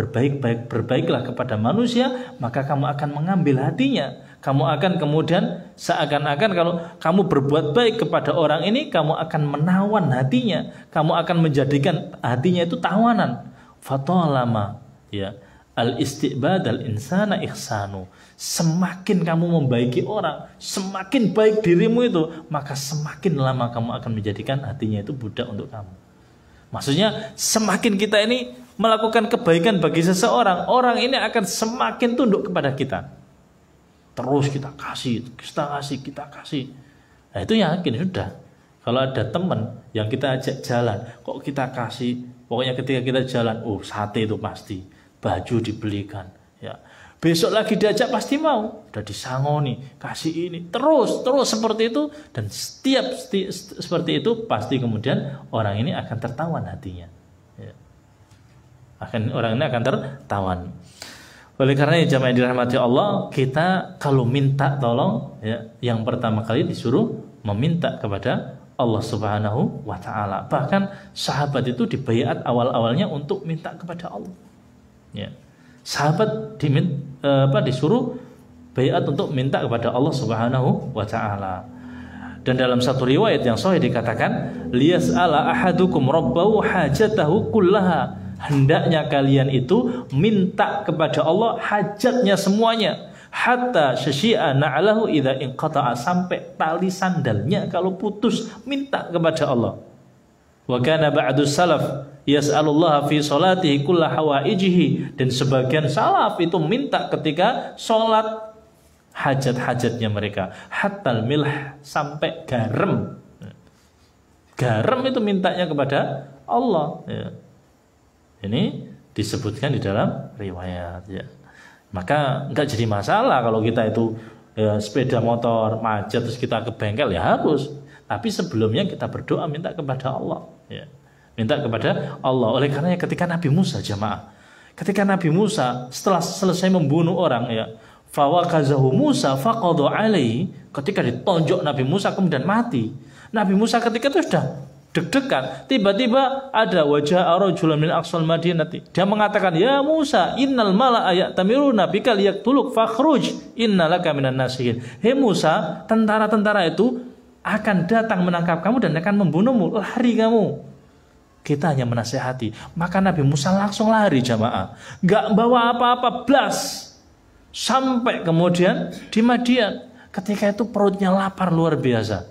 berbaiklah kepada manusia, maka kamu akan mengambil hatinya. Kamu akan kemudian seakan-akan kalau kamu berbuat baik kepada orang ini, kamu akan menawan hatinya. Kamu akan menjadikan hatinya itu tawanan. Fatalama, ya, al-isti'bad al-insana ihsanu. Semakin kamu membaiki orang, semakin baik dirimu itu, maka semakin lama kamu akan menjadikan hatinya itu budak untuk kamu. Maksudnya semakin kita ini melakukan kebaikan bagi seseorang, orang ini akan semakin tunduk kepada kita. Terus kita kasih. Nah itu yakin sudah. Kalau ada teman yang kita ajak jalan, kok kita kasih, pokoknya ketika kita jalan, sate itu pasti, baju dibelikan, ya. Besok lagi diajak pasti mau, udah disangoni, kasih ini, terus seperti itu, dan setiap seperti itu pasti kemudian orang ini akan tertawan hatinya, ya. Orang ini akan tertawan. Oleh karena jamaah dirahmati Allah, kita kalau minta tolong, ya, yang pertama kali disuruh meminta kepada Allah Subhanahu wa Ta'ala. Bahkan sahabat itu dibaiat awal-awalnya untuk minta kepada Allah, ya. Sahabat disuruh baiat untuk minta kepada Allah Subhanahu wa Ta'ala. Dan dalam satu riwayat yang sahih dikatakan, liyas'ala ahadukum rabbahu hajatahu kullaha. Hendaknya kalian itu minta kepada Allah hajatnya semuanya, hatta syasyi'a na'lahu idza inqata'a, sampai tali sandalnya kalau putus, minta kepada Allah. Wa kana ba'du salaf yas'alullaha fi salatihi kulla hawaijihi, dan sebagian salaf itu minta ketika sholat hajat-hajatnya mereka, hatta milh, sampai garam itu mintanya kepada Allah, ya. Ini disebutkan di dalam riwayat, ya. Maka enggak jadi masalah kalau kita itu, ya, sepeda motor macet terus kita ke bengkel, ya harus. Tapi sebelumnya kita berdoa minta kepada Allah, ya. Minta kepada Allah. Oleh karenanya ketika Nabi Musa, jamaah, ketika Nabi Musa setelah selesai membunuh orang, ya, fawakazahu Musa faqadha alaihi, ketika ditonjok Nabi Musa kemudian mati. Nabi Musa ketika itu sudah deg-degan, tiba-tiba ada wajah rajulun min aqsal madinati, dia mengatakan, ya Musa, innal mala'a ya'tamiruna bika liyaqtuluk fakhruj innalaka minan nasihin. Hei Musa, tentara-tentara itu akan datang menangkap kamu dan akan membunuhmu, lari kamu. Kita hanya menasihati. Maka Nabi Musa langsung lari, jamaah, gak bawa apa-apa, blas, sampai kemudian di Madian. Ketika itu perutnya lapar luar biasa,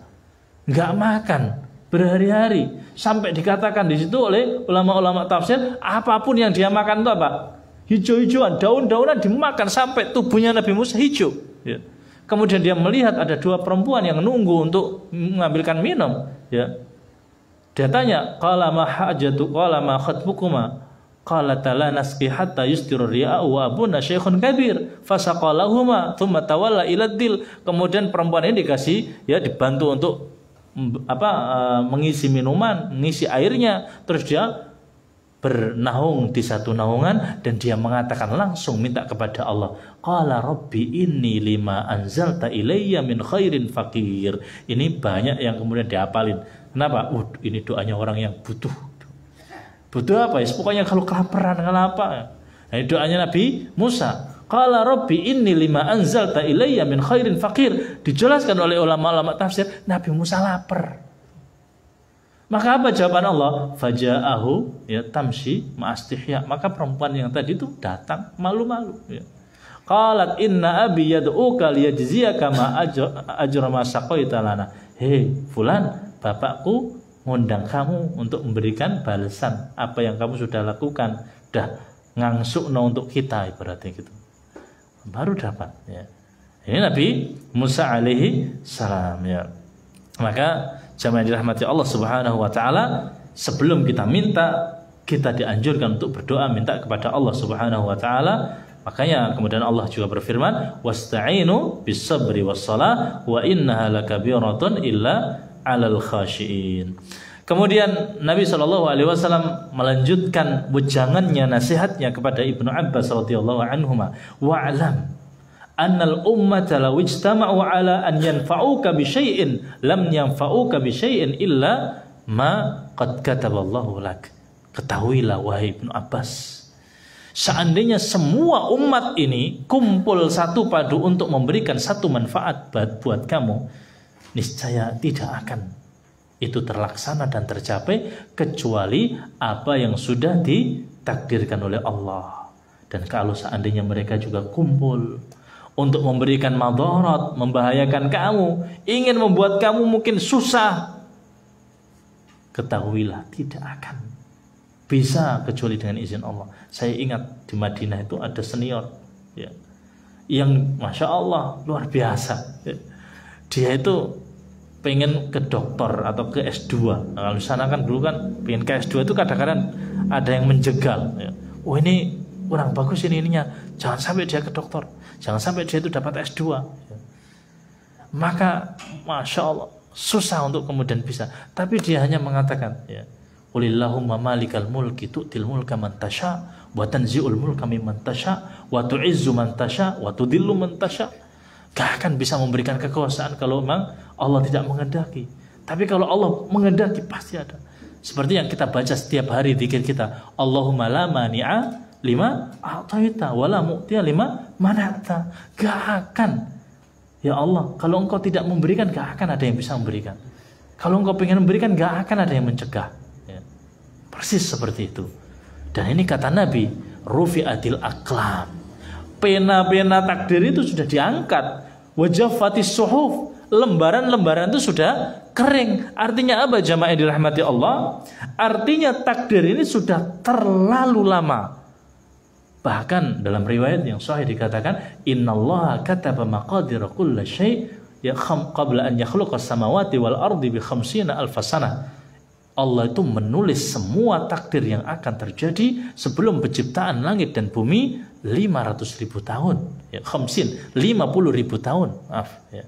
gak makan berhari-hari, sampai dikatakan di situ oleh ulama-ulama tafsir, apapun yang dia makan itu apa? Hijau-hijauan, daun-daunan dimakan sampai tubuhnya Nabi Musa hijau, ya. Kemudian dia melihat ada dua perempuan yang nunggu untuk mengambilkan minum, ya. Dia tanya, qala ma hajatu, qala ma khatbukuma, qala la nasqi hatta yustirur ri'a'u wa abuna syekhun kabir fasaqalahuma thumma tawalla ila dil. Kemudian perempuan ini dikasih, ya, dibantu untuk mengisi minuman, mengisi airnya, terus dia bernaung di satu naungan dan dia mengatakan langsung minta kepada Allah, qala rabbi inni lima anzalta ilayya min khairin faqir. Ini banyak yang kemudian dihafalin. Kenapa? Ini doanya orang yang butuh apa ya? Pokoknya kalau kelaparan, kenapa? Nah, ini doanya Nabi Musa. Qala rabbi inni lima anzalta ilayya min khairin faqir. Dijelaskan oleh ulama-ulama tafsir, Nabi Musa lapar. Maka apa jawaban Allah? Faja'ahu, ya, tamshi ma'astihya. Maka perempuan yang tadi itu datang malu-malu, ya. Qalat inna abi yad'uka liyajziyaka ma ajra ma saqaita lana. Hei fulan, bapakku ngundang kamu untuk memberikan balasan apa yang kamu sudah lakukan. Dah ngangsukno untuk kita, ibaratnya gitu. Baru dapat, ya. Ini Nabi Musa alaihi salam, ya. Maka jamaah dirahmati Allah Subhanahu wa Ta'ala, sebelum kita minta, kita dianjurkan untuk berdoa minta kepada Allah Subhanahu wa Ta'ala. Makanya kemudian Allah juga berfirman, wasta'inu bis-sabri was-shalah wa innaha lakabiratun illa 'alal khashiin. Kemudian Nabi SAW melanjutkan wejangannya, nasihatnya kepada Ibnu Abbas radhiyallahu anhuma, wa'lam annal ummata law ijtama'u ala an yanfa'uka bi syai'in lam yanfa'uka bi syai'in illa ma qad kataballahu lak. Ketahuilah wahai Ibnu Abbas, seandainya semua umat ini kumpul satu padu untuk memberikan satu manfaat buat kamu, niscaya tidak akan itu terlaksana dan tercapai kecuali apa yang sudah ditakdirkan oleh Allah. Dan kalau seandainya mereka juga kumpul untuk memberikan madarat, membahayakan kamu, ingin membuat kamu mungkin susah, ketahuilah tidak akan bisa kecuali dengan izin Allah. Saya ingat di Madinah itu ada senior ya, yang Masya Allah luar biasa ya. Dia itu pengen ke doktor atau ke S2. Nah, kalau di sana kan dulu kan pengen ke S2 itu kadang-kadang ada yang menjegal ya. Oh ini kurang bagus ininya, jangan sampai dia ke dokter, jangan sampai dia itu dapat S2 ya. Maka Masya Allah susah untuk kemudian bisa. Tapi dia hanya mengatakan ya, Qulillahumma malikal mulki tu'til mulka man tasha wa tanzi'ul mulka mimman tasha wa tu'izzu man tasha wa tudillu man tasha. Gak akan bisa memberikan kekuasaan kalau memang Allah tidak mengendaki. Tapi kalau Allah mengendaki pasti ada. Seperti yang kita baca setiap hari zikir kita, Allahumma la mani'a lima a'taita wa la mu'tiya lima mana'ta. Gak akan, ya Allah, kalau engkau tidak memberikan gak akan ada yang bisa memberikan. Kalau engkau pengen memberikan gak akan ada yang mencegah. Persis seperti itu. Dan ini kata Nabi, rufi'atil aqlam, pena-pena takdir itu sudah diangkat, wajaffatis suhuf, lembaran-lembaran itu sudah kering. Artinya apa jamaah dirahmati Allah? Artinya takdir ini sudah terlalu lama. Bahkan dalam riwayat yang sahih dikatakan, innallaha kataba maqadira kulli syai' qabla an yakhluqas samawati wal ardi bi 50 alf sanah. Allah itu menulis semua takdir yang akan terjadi sebelum penciptaan langit dan bumi 500.000 tahun. Ya, 50.000 tahun. Maaf, ya.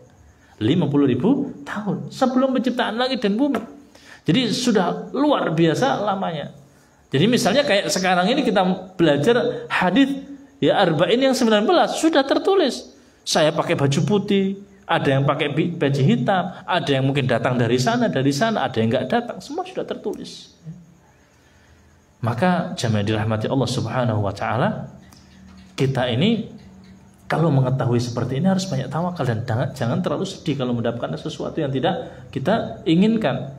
50.000 tahun sebelum penciptaan langit dan bumi. Jadi sudah luar biasa lamanya. Jadi misalnya kayak sekarang ini kita belajar hadis ya arba'in yang 19 sudah tertulis. Saya pakai baju putih, ada yang pakai baju hitam, ada yang mungkin datang dari sana, ada yang nggak datang, semua sudah tertulis. Maka jamaah dirahmati Allah Subhanahu wa taala, kita ini kalau mengetahui seperti ini harus banyak tawakal dan jangan terlalu sedih kalau mendapatkan sesuatu yang tidak kita inginkan.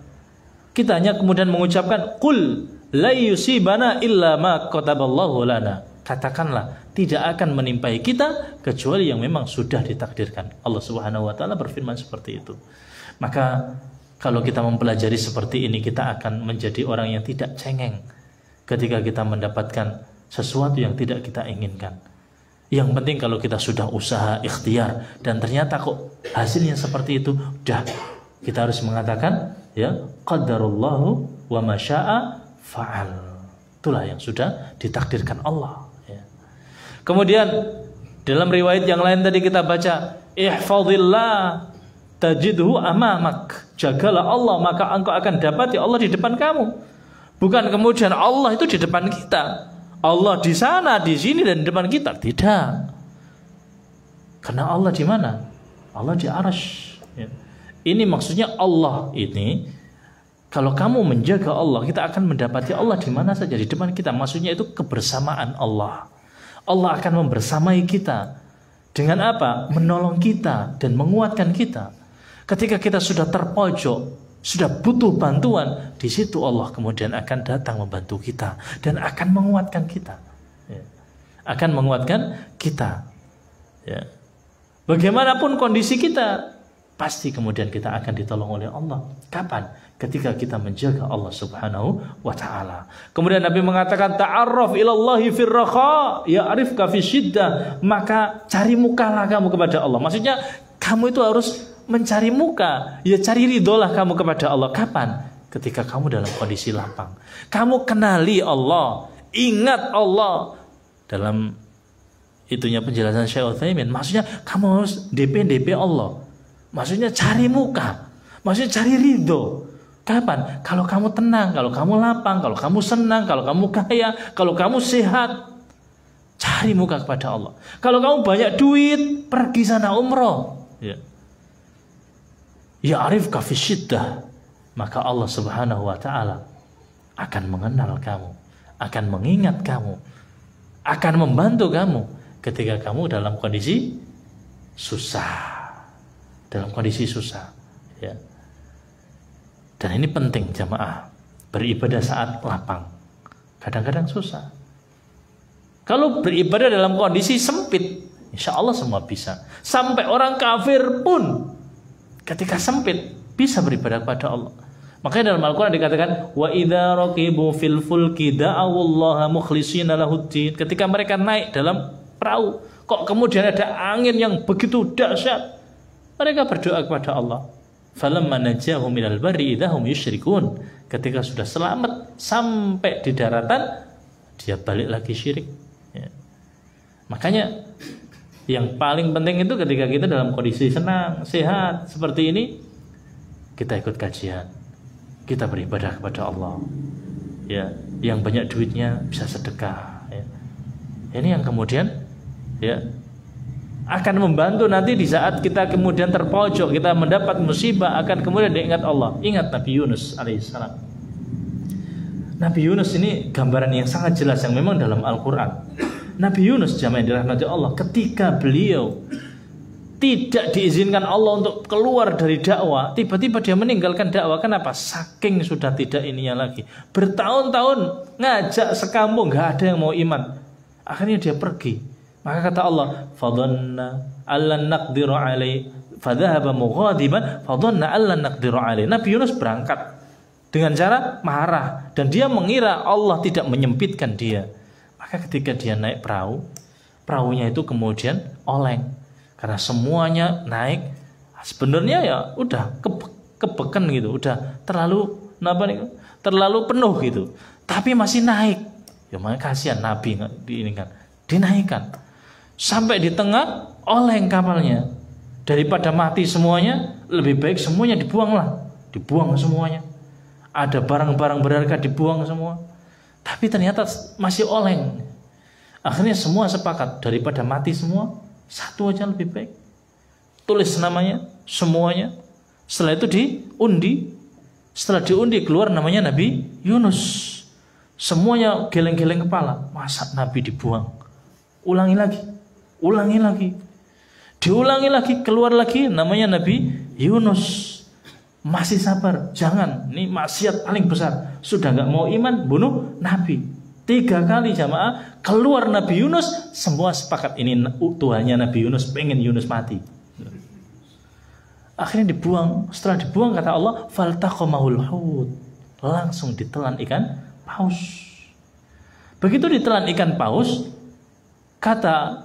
Kita hanya kemudian mengucapkan qul la yusibana illa ma kataballahu lana. Katakanlah, tidak akan menimpai kita kecuali yang memang sudah ditakdirkan. Allah Subhanahu wa taala berfirman seperti itu. Maka kalau kita mempelajari seperti ini, kita akan menjadi orang yang tidak cengeng ketika kita mendapatkan sesuatu yang tidak kita inginkan. Yang penting kalau kita sudah usaha ikhtiar dan ternyata kok hasilnya seperti itu, dah kita harus mengatakan ya qadarullahu wa ma syaa fa'al. Itulah yang sudah ditakdirkan Allah. Kemudian dalam riwayat yang lain tadi kita baca, ihfazillah tajidhu amamak. Jagalah Allah maka engkau akan dapati Allah di depan kamu. Bukan kemudian Allah itu di depan kita. Allah di sana, di sini dan di depan kita. Tidak. Karena Allah di mana? Allah di arsy. Ini maksudnya Allah ini, kalau kamu menjaga Allah, kita akan mendapati Allah di mana saja, di depan kita. Maksudnya itu kebersamaan Allah. Allah akan membersamai kita. Dengan apa? Menolong kita dan menguatkan kita. Ketika kita sudah terpojok, sudah butuh bantuan, di situ Allah kemudian akan datang membantu kita dan akan menguatkan kita. Ya. Akan menguatkan kita. Ya. Bagaimanapun kondisi kita, pasti kemudian kita akan ditolong oleh Allah. Kapan? Ketika kita menjaga Allah Subhanahu wa taala. Kemudian Nabi mengatakan ta'arraf ilallahi firraha ya'rifka fi syiddah. Maka cari mukalah kamu kepada Allah. Maksudnya kamu itu harus mencari muka. Ya cari ridholah kamu kepada Allah. Kapan? Ketika kamu dalam kondisi lapang. Kamu kenali Allah, ingat Allah. Dalam itunya penjelasan Syekh Utsaimin, maksudnya kamu harus DP Allah. Maksudnya cari muka. Maksudnya cari ridho. Kapan? Kalau kamu tenang, kalau kamu lapang, kalau kamu senang, kalau kamu kaya, kalau kamu sehat. Cari muka kepada Allah. Kalau kamu banyak duit, pergi sana umroh. Ya. Ya'rifka fi syiddah, maka Allah Subhanahu wa taala akan mengenal kamu, akan mengingat kamu, akan membantu kamu ketika kamu dalam kondisi susah. Dalam kondisi susah, ya. Dan ini penting jamaah, beribadah saat lapang. Kadang-kadang susah. Kalau beribadah dalam kondisi sempit, insya Allah semua bisa. Sampai orang kafir pun ketika sempit bisa beribadah kepada Allah. Makanya dalam Al-Quran dikatakan, wa idza raqibu fil fulki da'awullaha mukhlishina lahuddin. Ketika mereka naik dalam perahu, kok kemudian ada angin yang begitu dahsyat, mereka berdoa kepada Allah. Falamma najahum minal barri idahum yusyrikun. Ketika sudah selamat sampai di daratan, dia balik lagi syirik. Ya. Makanya yang paling penting itu ketika kita dalam kondisi senang, sehat seperti ini, kita ikut kajian, kita beribadah kepada Allah. Ya, yang banyak duitnya bisa sedekah. Ya. Ini yang kemudian, ya, akan membantu nanti di saat kita kemudian terpojok, kita mendapat musibah, akan kemudian diingat Allah. Ingat Nabi Yunus alaihissalam. Nabi Yunus ini gambaran yang sangat jelas yang memang dalam Al-Quran. Nabi Yunus jamaah dirahmati Allah, ketika beliau tidak diizinkan Allah untuk keluar dari dakwah, tiba-tiba dia meninggalkan dakwah. Kenapa? Saking sudah tidak ininya lagi. Bertahun-tahun ngajak sekampung, gak ada yang mau iman. Akhirnya dia pergi. Maka kata Allah, fadhanna allan naqdiru alaihi fadhahaba mughadiban fadhanna allan naqdiru alaihi. Nabi Yunus berangkat dengan cara marah, dan dia mengira Allah tidak menyempitkan dia. Maka ketika dia naik perahu, perahunya itu kemudian oleng karena semuanya naik. Sebenarnya ya udah kebeken gitu, udah terlalu penuh gitu, tapi masih naik. Ya makanya kasihan Nabi dinaikkan sampai di tengah, oleng kapalnya. Daripada mati semuanya, lebih baik semuanya dibuang semuanya. Ada barang-barang berharga dibuang semua, tapi ternyata masih oleng. Akhirnya semua sepakat, daripada mati semua, satu aja lebih baik. Tulis namanya semuanya. Setelah itu diundi. Setelah diundi keluar namanya Nabi Yunus. Semuanya geleng-geleng kepala. Masa Nabi dibuang? Ulangi lagi, diulangi lagi, keluar lagi namanya Nabi Yunus. Masih sabar, jangan, ini maksiat paling besar. Sudah gak mau iman, bunuh Nabi. 3 kali jamaah, keluar Nabi Yunus, semua sepakat ini Tuhannya Nabi Yunus, pengen Yunus mati. Akhirnya dibuang. Setelah dibuang kata Allah, faltaqamahul hut, langsung ditelan ikan paus. Begitu ditelan ikan paus, kata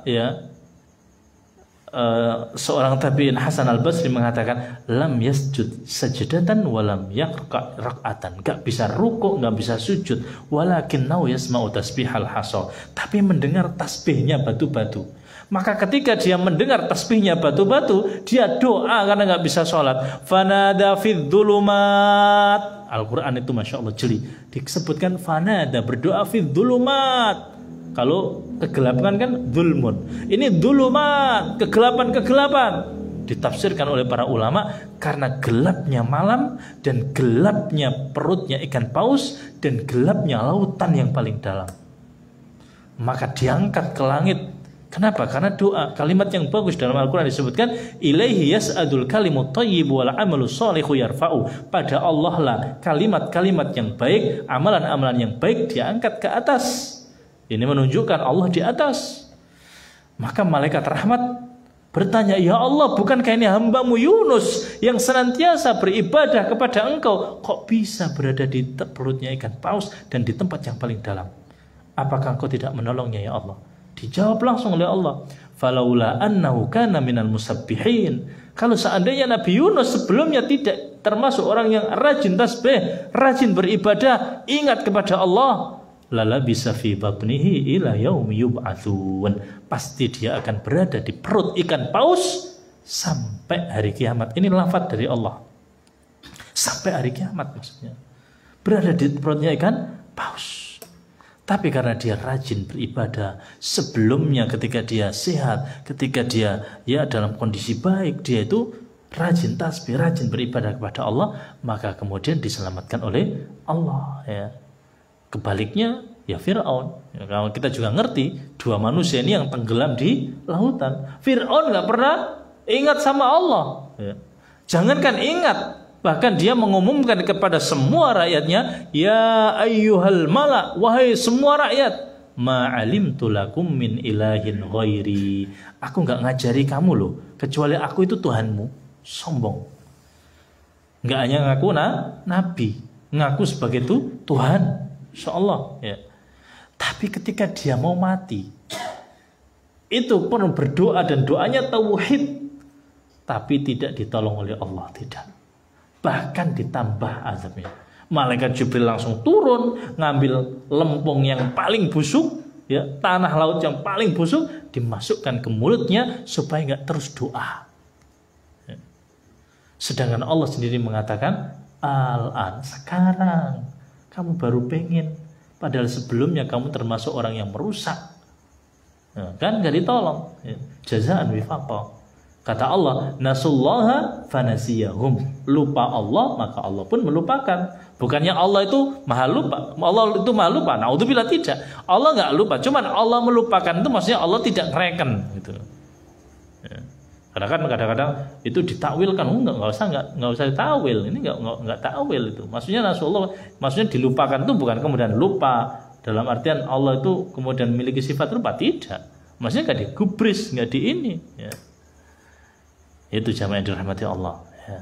seorang tabi'in Hasan al-Basri mengatakan, lam yasjud sajdatan walam yaqra rak'atan. Gak bisa rukuk, gak bisa sujud, walakinnau yasma'u tasbihal hasa, tapi mendengar tasbihnya batu-batu. Maka ketika dia mendengar tasbihnya batu-batu, dia doa karena gak bisa sholat. Fanada fid dhulumat. Al-Quran itu Masya Allah jeli, disebutkan fanada, berdoa fid dhulumat. Kalau kegelapan kan dzulmun. Ini dzulumat, kegelapan-kegelapan. Ditafsirkan oleh para ulama karena gelapnya malam dan gelapnya perutnya ikan paus dan gelapnya lautan yang paling dalam. Maka diangkat ke langit. Kenapa? Karena doa, kalimat yang bagus dalam Al-Quran disebutkan, ilaihi yas'adul kalimut thayyib wal amalu shalihu yarfa'u. Pada Allah lah kalimat-kalimat yang baik, amalan-amalan yang baik diangkat ke atas. Ini menunjukkan Allah di atas. Maka malaikat rahmat bertanya, ya Allah, bukankah ini hambamu Yunus yang senantiasa beribadah kepada engkau, kok bisa berada di perutnya ikan paus dan di tempat yang paling dalam? Apakah engkau tidak menolongnya ya Allah? Dijawab langsung oleh Allah, falaula annahu kana minal musabbihin. Kalau seandainya Nabi Yunus sebelumnya tidak termasuk orang yang rajin tasbih, rajin beribadah, ingat kepada Allah, lala bisa fi batnihi ila yaumi yub'atsun, pasti dia akan berada di perut ikan paus sampai hari kiamat. Ini lafaz dari Allah, sampai hari kiamat maksudnya, berada di perutnya ikan paus. Tapi karena dia rajin beribadah, sebelumnya ketika dia sehat, ketika dia ya dalam kondisi baik, dia itu rajin tasbih, rajin beribadah kepada Allah, maka kemudian diselamatkan oleh Allah. Ya. Kebaliknya ya Fir'aun. Ya, kalau kita juga ngerti, dua manusia ini yang tenggelam di lautan. Fir'aun nggak pernah ingat sama Allah. Ya. Jangankan ingat, bahkan dia mengumumkan kepada semua rakyatnya, ya ayyuhal mala, wahai semua rakyat, ma'alimtu lakum min ilahin ghairi. Aku nggak ngajari kamu loh, kecuali aku itu Tuhanmu. Sombong. Nggak hanya ngaku nabi, ngaku sebagai Tuhan. Insyaallah ya. Tapi ketika dia mau mati, itu pun berdoa dan doanya tauhid, tapi tidak ditolong oleh Allah, tidak. Bahkan ditambah azabnya. Malaikat Jibril langsung turun, ngambil lempung yang paling busuk, ya, tanah laut yang paling busuk, dimasukkan ke mulutnya supaya nggak terus doa. Ya. Sedangkan Allah sendiri mengatakan, al-an, sekarang kamu baru pengen, padahal sebelumnya kamu termasuk orang yang merusak. Ya, kan nggak ditolong. Ya. Jazaan wifaqa. Kata Allah, nasullaha fanasiyahum. Lupa Allah, maka Allah pun melupakan. Bukannya Allah itu maha lupa. Allah itu maha lupa. Naudzubillah, tidak. Allah nggak lupa. Cuman Allah melupakan itu maksudnya Allah tidak ngereken. Gitu. Ya. Karena kan kadang-kadang itu ditakwilkan. Nggak usah ditakwil. Ini nggak takwil itu. Maksudnya nasullah, maksudnya dilupakan itu bukan kemudian lupa. Dalam artian Allah itu kemudian memiliki sifat lupa. Tidak. Maksudnya nggak digubris, nggak di ini. Ya. Itu jamaah yang dirahmati Allah. Ya.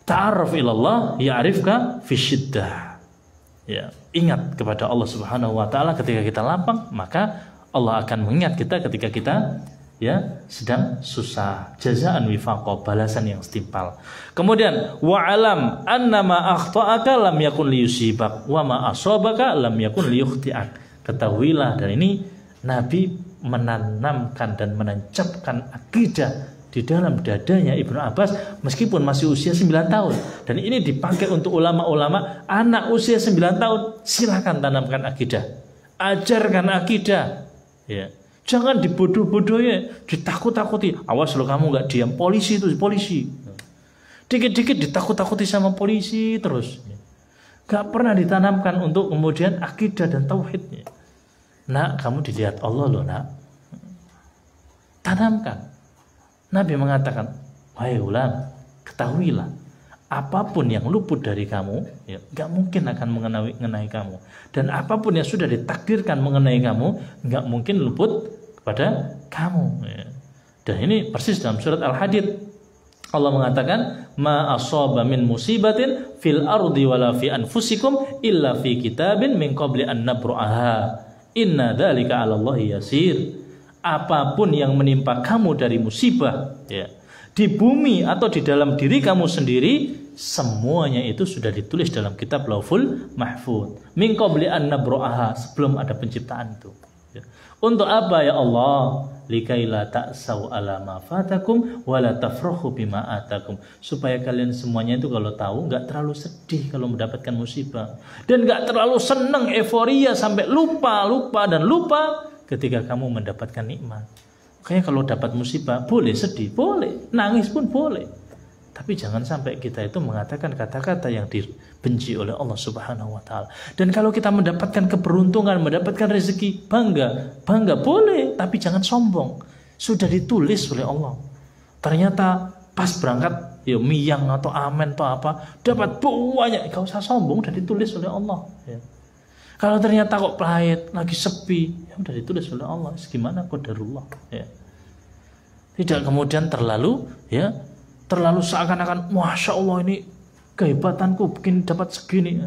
Ta'arraf ilallah ya'rifka fi syiddah. Ya, ingat kepada Allah Subhanahu wa taala ketika kita lapang, maka Allah akan mengingat kita ketika kita ya sedang susah. Jazaan wifaqa, balasan yang setimpal. Kemudian wa'alam annama akhta'aka lam yakun liyusibak wa ma asabaka lam yakun liyukhti'ak. Ketahuilah, dan ini Nabi menanamkan dan menancapkan akidah di dalam dadanya Ibnu Abbas meskipun masih usia 9 tahun. Dan ini dipakai untuk ulama-ulama, anak usia 9 tahun silakan tanamkan akidah, ajarkan akidah ya. Jangan dibodoh-bodohi, ditakut-takuti. Awas lo kamu nggak diam, polisi itu polisi. Dikit-dikit ditakut-takuti sama polisi terus. Gak pernah ditanamkan untuk kemudian akidah dan tauhidnya. Nak, kamu dilihat Allah loh nak. Tanamkan. Nabi mengatakan, wahai ulam, ketahuilah, apapun yang luput dari kamu, ya, gak mungkin akan mengenai kamu. Dan apapun yang sudah ditakdirkan mengenai kamu, gak mungkin luput kepada kamu. Ya. Dan ini persis dalam surat Al-Hadid. Allah mengatakan, ma asaba min musibatin fil ardi wala fi anfusikum illa fi kitabin min qabli an nabru'aha. Inna dzalika 'alallahi yasir. Apapun yang menimpa kamu dari musibah ya, di bumi atau di dalam diri kamu sendiri, semuanya itu sudah ditulis dalam kitab Lauhul Mahfuz. Min qabli an nabru'aha, sebelum ada penciptaan itu. Ya. Untuk apa ya Allah? Likaila ta'sau ala ma fatakum wa la tafrahu bima atakum. Supaya kalian semuanya itu kalau tahu enggak terlalu sedih kalau mendapatkan musibah, dan enggak terlalu senang euforia sampai lupa ketika kamu mendapatkan nikmat. Kayak kalau dapat musibah boleh sedih, boleh nangis pun boleh, tapi jangan sampai kita itu mengatakan kata-kata yang dibenci oleh Allah Subhanahu wa taala. Dan kalau kita mendapatkan keberuntungan, mendapatkan rezeki, bangga boleh, tapi jangan sombong. Sudah ditulis oleh Allah. Ternyata pas berangkat ya miyang atau amen atau apa, dapat banyak, enggak usah sombong, sudah ditulis oleh Allah ya. Kalau ternyata kok pahit, lagi sepi, ya udah ditulis oleh Allah. Gimana qadarullah ya. Tidak kemudian terlalu seakan-akan masya Allah ini kehebatanku bikin dapat segini.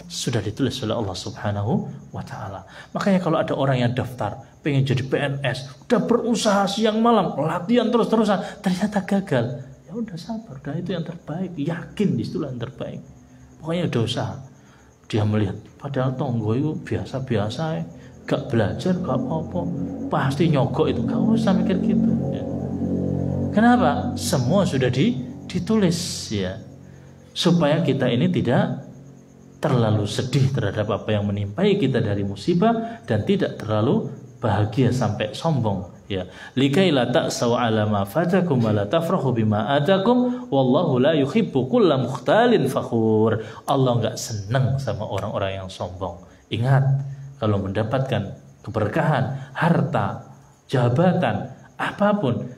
Sudah ditulis oleh Allah Subhanahu wa taala. Makanya kalau ada orang yang daftar pengen jadi PNS, udah berusaha siang malam, latihan terus-terusan, ternyata gagal. Ya udah sabar, udah itu yang terbaik, yakin disitulah yang terbaik. Pokoknya udah usaha. Dia melihat padahal tonggo itu biasa-biasa, gak belajar, gak apa-apa, pasti nyogok itu, gak usah mikir gitu ya. Kenapa? Semua sudah ditulis ya, supaya kita ini tidak terlalu sedih terhadap apa yang menimpai kita dari musibah, dan tidak terlalu bahagia sampai sombong, ya. Likaila ta'sau 'ala ma fatakum wa la tafrahu bima atakum wallahu la yuhibbu kulla mukhtalin fakhur. Allah enggak senang sama orang-orang yang sombong. Ingat, kalau mendapatkan keberkahan, harta, jabatan, apapun,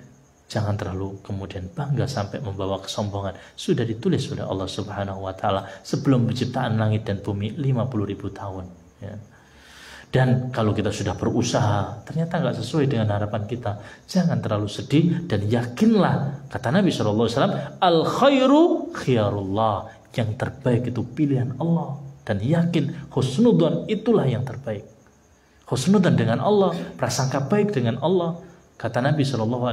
jangan terlalu kemudian bangga sampai membawa kesombongan. Sudah ditulis oleh Allah Subhanahu wa taala sebelum penciptaan langit dan bumi 50.000 tahun, ya. Dan kalau kita sudah berusaha ternyata nggak sesuai dengan harapan kita, jangan terlalu sedih, dan yakinlah kata Nabi SAW, al khairu khiyarullah, yang terbaik itu pilihan Allah, dan yakin husnudzon itulah yang terbaik. Husnudzon dengan Allah, prasangka baik dengan Allah. Kata Nabi SAW,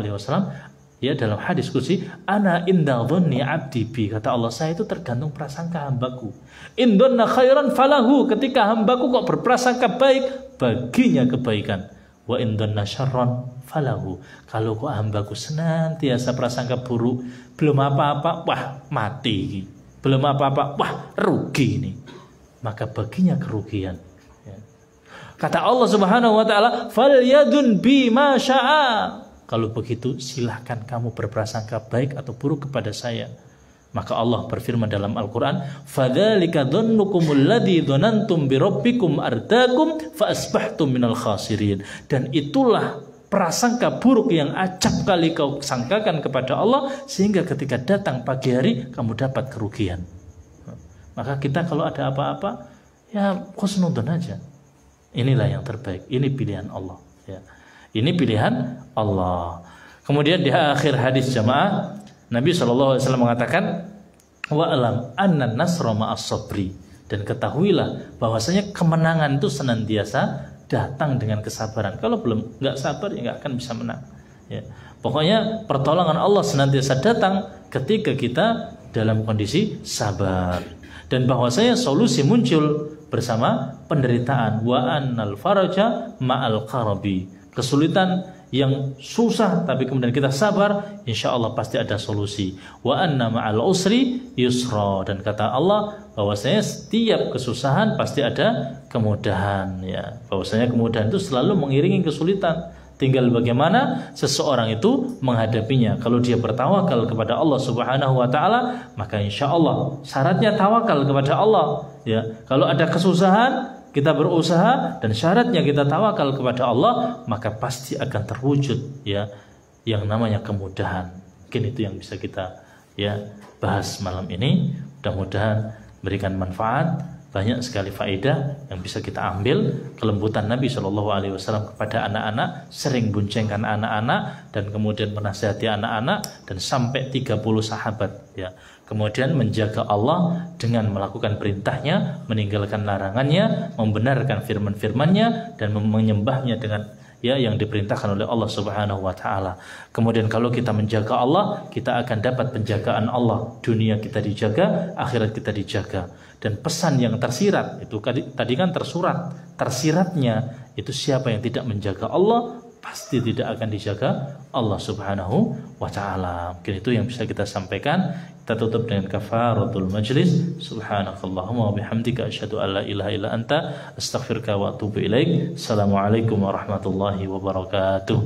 ya, dalam hadis qudsi, ana inda dhanni abdi bi, kata Allah, saya itu tergantung prasangka hambaku. In dhanna khairan falahu, ketika hambaku kok berprasangka baik, baginya kebaikan. Wa in dhanna syarran falahu, kalau kok hambaku senantiasa prasangka buruk, belum apa-apa, wah mati, belum apa-apa, wah rugi ini, maka baginya kerugian. Kata Allah Subhanahu wa taala, falyadun bi ma syaa. Kalau begitu silahkan kamu berprasangka baik atau buruk kepada saya. Maka Allah berfirman dalam Al-Qur'an, fadzalika dhannukumul ladzi dhanantum bi rabbikum ardaakum fa asbahtum minal khasirin. Dan itulah prasangka buruk yang acap kali kau sangkakan kepada Allah, sehingga ketika datang pagi hari kamu dapat kerugian. Maka kita kalau ada apa-apa, ya husnudzon aja. Inilah yang terbaik, ini pilihan Allah, ya. Ini pilihan Allah. Kemudian di akhir hadis jamaah, Nabi SAW mengatakan, wa'alam anna nasra ma'as sabri, dan ketahuilah bahwasanya kemenangan itu senantiasa datang dengan kesabaran. Kalau belum nggak sabar, ya nggak akan bisa menang, ya. Pokoknya pertolongan Allah senantiasa datang ketika kita dalam kondisi sabar, dan bahwasanya solusi muncul bersama penderitaan. Wa annal faraja ma'al karabi, kesulitan yang susah tapi kemudian kita sabar, insya Allah pasti ada solusi. Wa anna ma'al usri yusra, dan kata Allah bahwasanya setiap kesusahan pasti ada kemudahan, ya. Bahwasanya kemudahan itu selalu mengiringi kesulitan. Tinggal bagaimana seseorang itu menghadapinya. Kalau dia bertawakal kepada Allah Subhanahu wa taala, maka insya Allah syaratnya tawakal kepada Allah, ya. Kalau ada kesusahan, kita berusaha, dan syaratnya kita tawakal kepada Allah, maka pasti akan terwujud, ya, yang namanya kemudahan. Mungkin itu yang bisa kita, ya, bahas malam ini. Mudah-mudahan berikan manfaat. Banyak sekali faedah yang bisa kita ambil. Kelembutan Nabi SAW kepada anak-anak, sering boncengkan anak-anak dan kemudian menasihati anak-anak, dan sampai 30 sahabat, ya. Kemudian menjaga Allah dengan melakukan perintahnya, meninggalkan larangannya, membenarkan firman-firmannya, dan menyembahnya dengan, ya, yang diperintahkan oleh Allah Subhanahu wa taala. Kemudian kalau kita menjaga Allah, kita akan dapat penjagaan Allah. Dunia kita dijaga, akhirat kita dijaga. Dan pesan yang tersirat itu tadi kan tersurat, tersiratnya itu siapa yang tidak menjaga Allah pasti tidak akan dijaga Allah Subhanahu wa taala. Mungkin itu yang bisa kita sampaikan. Kita tutup dengan kafaratul majlis. Subhanakallahumma wa bihamdika asyhadu an la ilaha illa anta astaghfiruka wa atubu ilaik. Assalamualaikum warahmatullahi wabarakatuh.